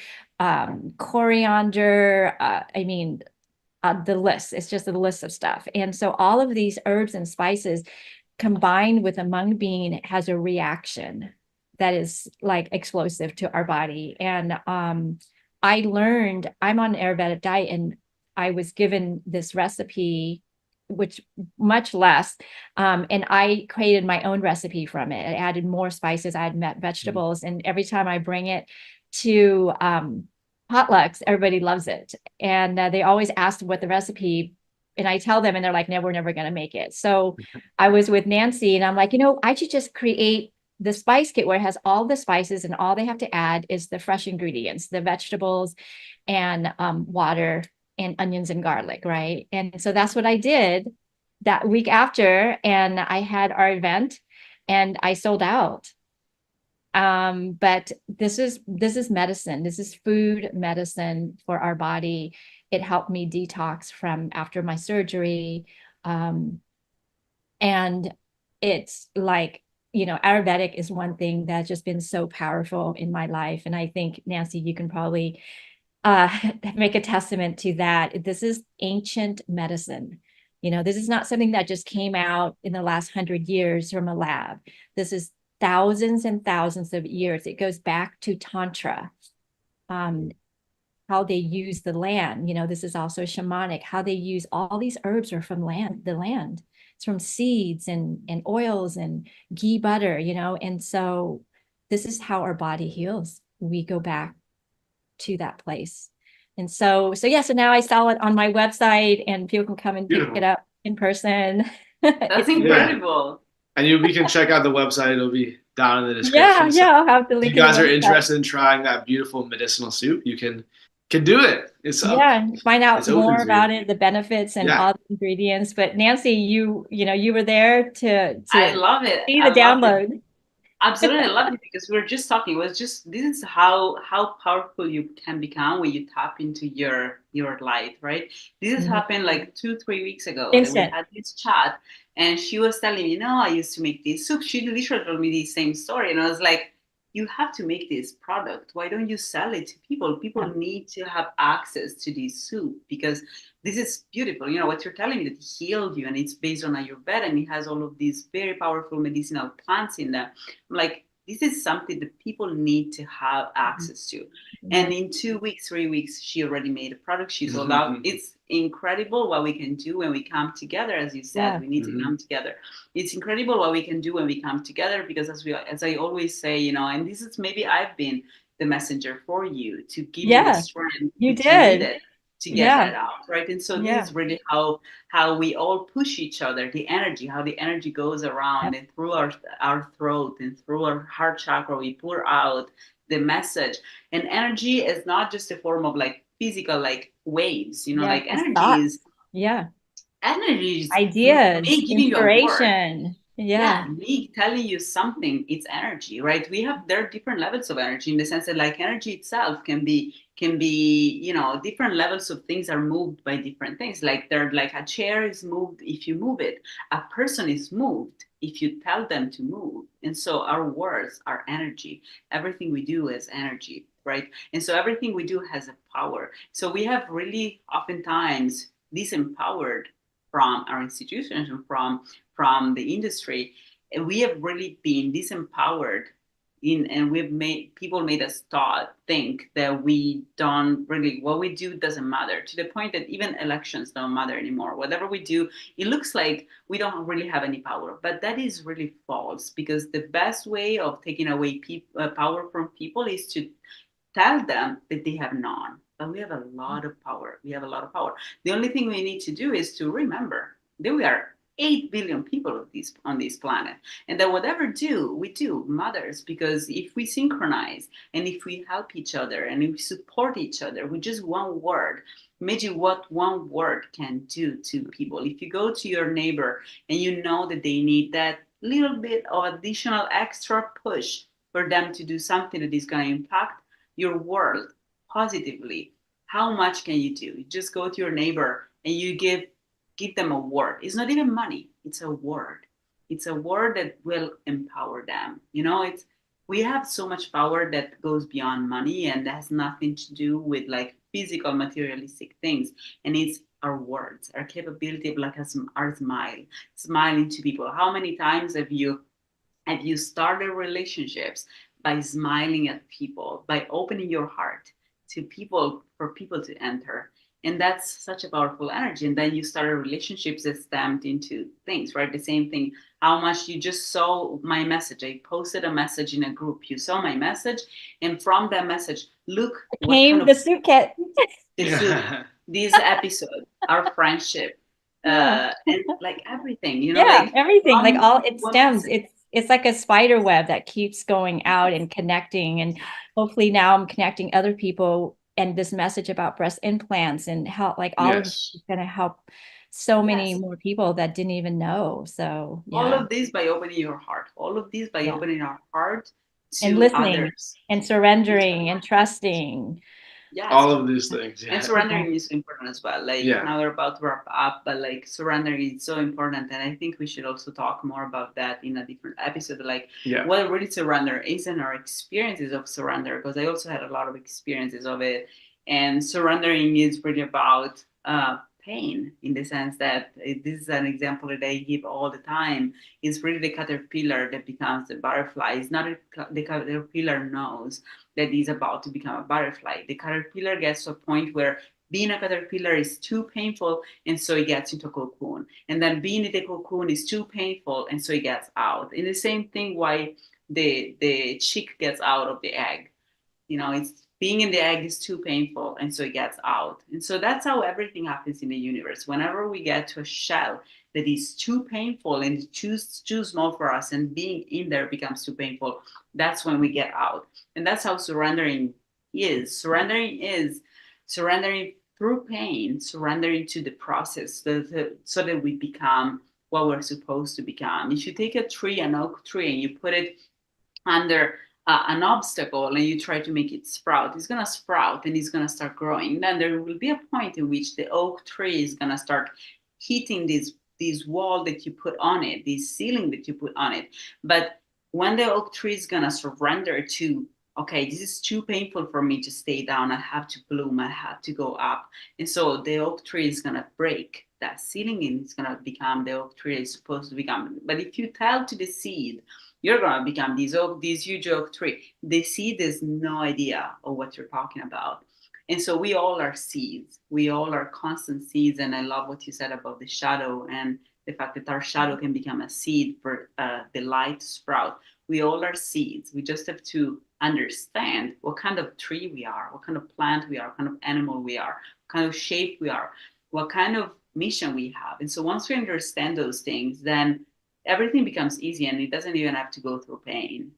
coriander, the list. It's just a list of stuff. And so all of these herbs and spices combined with a mung bean has a reaction that is like explosive to our body. And I learned, I'm on an Ayurvedic diet, and I was given this recipe, which much less, and I created my own recipe from it. I added more spices, I had vegetables, and every time I bring it to potlucks, everybody loves it. And they always ask what the recipe, and I tell them, and they're like, no, we're never going to make it. So I was with Nancy, and I'm like, I should just create the spice kit where it has all the spices, and all they have to add is the fresh ingredients, the vegetables and water and onions and garlic, right? And so that's what I did that week after, and I had our event, and I sold out. But this is medicine. This is food medicine for our body. It helped me detox from after my surgery. And it's like, Ayurvedic is one thing that's just been so powerful in my life. And I think, Nancy, you can probably make a testament to that. This is ancient medicine. This is not something that just came out in the last 100 years from a lab. This is thousands and thousands of years. It goes back to Tantra, how they use the land. This is also shamanic, how they use all these herbs are from the land. It's from seeds and oils and ghee butter, and so this is how our body heals. We go back to that place. And so now I sell it on my website, and people can come and pick it up in person. That's incredible. And we can check out the website. It'll be down in the description. Yeah, I'll have to link it. If you guys are interested in trying that beautiful medicinal soup, you can do it. It's find out more about it, the benefits and all the ingredients. But Nancy, you were there to I love it. See the download. Absolutely, I love it, because we were just talking. This is how powerful you can become when you tap into your light, right? This has happened like 2-3 weeks ago. We had this chat, and she was telling me, I used to make this soup. She literally told me the same story, and I was like, you have to make this product. Why don't you sell it to people? People need to have access to this soup because this is beautiful. You know, what you're telling me that healed you and it's based on Ayurveda and it has all of these very powerful medicinal plants in there. I'm like, this is something that people need to have access to. And in 2 weeks, 3 weeks, she already made a product. She's sold out. It's incredible what we can do when we come together. As you said, we need to come together. It's incredible what we can do when we come together because as I always say, you know, and this is maybe I've been the messenger for you to give you the strength you that you did needed to get that out, right? And so this is really how we all push each other, the energy, how the energy goes around and through our throat and through our heart chakra, we pour out the message. And energy is not just a form of like physical, like waves, you know, like energy is energy is ideas, me giving inspiration. You a word. Me telling you something, it's energy, right? There are different levels of energy in the sense that like energy itself can be, you know, different levels of things are moved by different things. Like a chair is moved if you move it. A person is moved if you tell them to move. And so our words are energy. Everything we do is energy, right? And so everything we do has a power. So we have really oftentimes disempowered from our institutions and from the industry, and we have really been disempowered and we've made us think that we don't really, what we do doesn't matter, to the point that even elections don't matter anymore. Whatever we do, it looks like we don't really have any power, but that is really false, because the best way of taking away power from people is to tell them that they have none. But we have a lot of power. The only thing we need to do is to remember that we are 8 billion people on this planet. And that whatever we do matters, because if we synchronize and if we help each other and if we support each other with just one word, imagine what one word can do to people. If you go to your neighbor and you know that they need that little bit of additional extra push for them to do something that is going to impact your world positively, how much can you do? You just go to your neighbor and you give them a word. It's not even money, it's a word. It's a word that will empower them. You know, we have so much power that goes beyond money and that has nothing to do with like physical materialistic things. And it's our words, our capability of like our smiling to people. How many times have you started relationships by smiling at people, by opening your heart to people, for people to enter? And that's such a powerful energy. And then you start a relationships that stamped into things, right? The same thing. How much you just saw my message. I posted a message in a group. You saw my message. And from that message, look what came the soup kit. This episode, our friendship, and like everything, you know, like everything, like all it stems. It's like a spider web that keeps going out and connecting. And hopefully now I'm connecting other people, and this message about breast implants and how like all of this is going to help so many more people that didn't even know. So all of this by opening your heart, opening our heart to and listening others and surrendering and trusting. All of these things. And surrendering is important as well. Like now we're about to wrap up, but like surrendering is so important. And I think we should also talk more about that in a different episode. Like what really surrender is in our experiences of surrender, because I also had a lot of experiences of it. And surrendering is really about pain, in the sense that this is an example that I give all the time. It's really the caterpillar that becomes the butterfly. It's not the caterpillar knows that is about to become a butterfly. The caterpillar gets to a point where being a caterpillar is too painful, and so it gets into a cocoon. And then being in the cocoon is too painful, and so it gets out. And the same thing why the chick gets out of the egg. You know, it's being in the egg is too painful, and so it gets out. And so that's how everything happens in the universe. Whenever we get to a shell that is too painful and too small for us, and being in there becomes too painful, that's when we get out. And that's how surrendering is. Surrendering is surrendering through pain, surrendering to the process, so that we become what we're supposed to become. If you take a tree, an oak tree, and you put it under an obstacle and you try to make it sprout, it's going to sprout and it's going to start growing. Then there will be a point in which the oak tree is going to start hitting this wall that you put on it, this ceiling that you put on it. But when the oak tree is gonna surrender to, okay, this is too painful for me to stay down. I have to bloom. I have to go up. And so the oak tree is gonna break that ceiling and it's gonna become the oak tree is supposed to become. But if you tell to the seed, you're gonna become this huge oak tree. The seed has no idea of what you're talking about. And so we all are seeds. We all are constant seeds. And I love what you said about the shadow and the fact that our shadow can become a seed for the light to sprout. We all are seeds. We just have to understand what kind of tree we are, what kind of plant we are, what kind of animal we are, what kind of shape we are, what kind of mission we have. And so once we understand those things, then everything becomes easy and it doesn't even have to go through pain.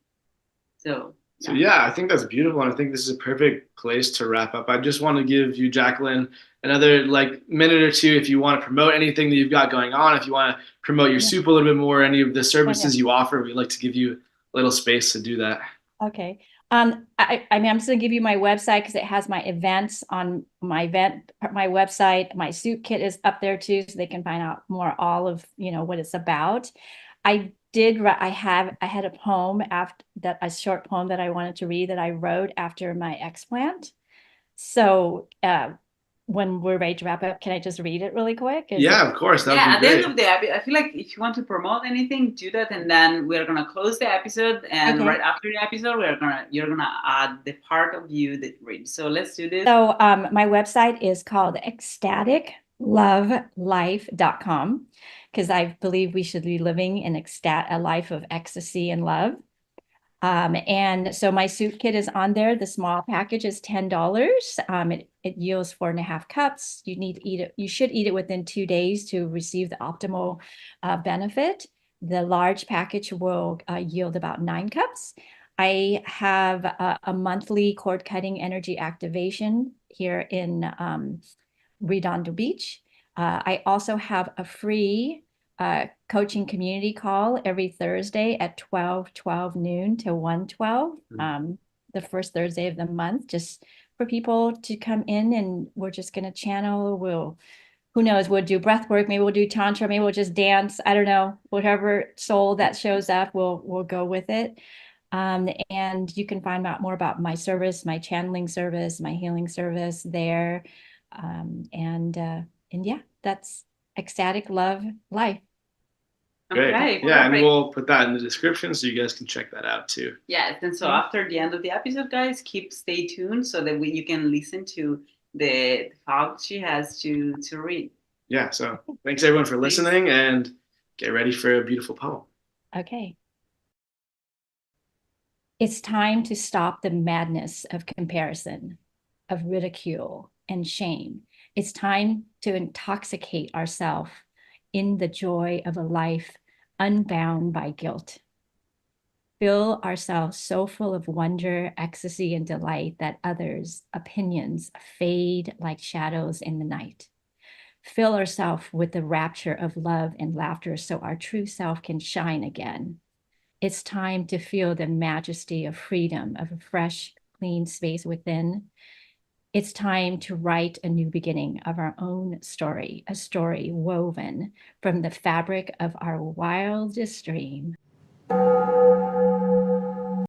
So yeah, I think that's beautiful, and I think this is a perfect place to wrap up. I just want to give you, Jacqueline, another minute or two if you want to promote anything that you've got going on. If you want to promote your soup a little bit more, any of the services you offer, we'd like to give you a little space to do that. Okay. I mean, I'm just gonna give you my website because it has my events on my website. My soup kit is up there too, so they can find out more all of what it's about. I had a poem a short poem that I wanted to read that I wrote after my explant. So when we're ready to wrap up, can I just read it really quick? Of course. That would be at great. the end of the episode, I feel like if you want to promote anything, do that, and then we're gonna close the episode. And right after the episode, you're gonna add the part of you that reads. So let's do this. So my website is called ecstaticlovelife.com because I believe we should be living a life of ecstasy and love. And so my soup kit is on there. The small package is $10. It yields 4.5 cups. You should eat it within 2 days to receive the optimal benefit. The large package will yield about 9 cups. I have a monthly cord cutting energy activation here in Redondo Beach. I also have a free coaching community call every Thursday at 12 noon to 1:12, the first Thursday of the month, just for people to come in, and we're just going to channel. Who knows, we'll do breath work, maybe we'll do tantra, maybe we'll just dance. I don't know, whatever soul that shows up, we'll go with it. And you can find out more about my service, my channeling service, my healing service there. And yeah, that's Ecstatic Love Life. Great. Okay, yeah, and we'll put that in the description so you guys can check that out too. Yes, and so after the end of the episode, guys, stay tuned so that you can listen to the thoughts she has to read. Yeah, so thanks everyone for listening, and get ready for a beautiful poem. Okay. It's time to stop the madness of comparison, of ridicule and shame. It's time to intoxicate ourselves in the joy of a life unbound by guilt. Fill ourselves so full of wonder, ecstasy, and delight that others' opinions fade like shadows in the night. Fill ourselves with the rapture of love and laughter so our true self can shine again. It's time to feel the majesty of freedom, of a fresh, clean space within. It's time to write a new beginning of our own story, a story woven from the fabric of our wildest dream.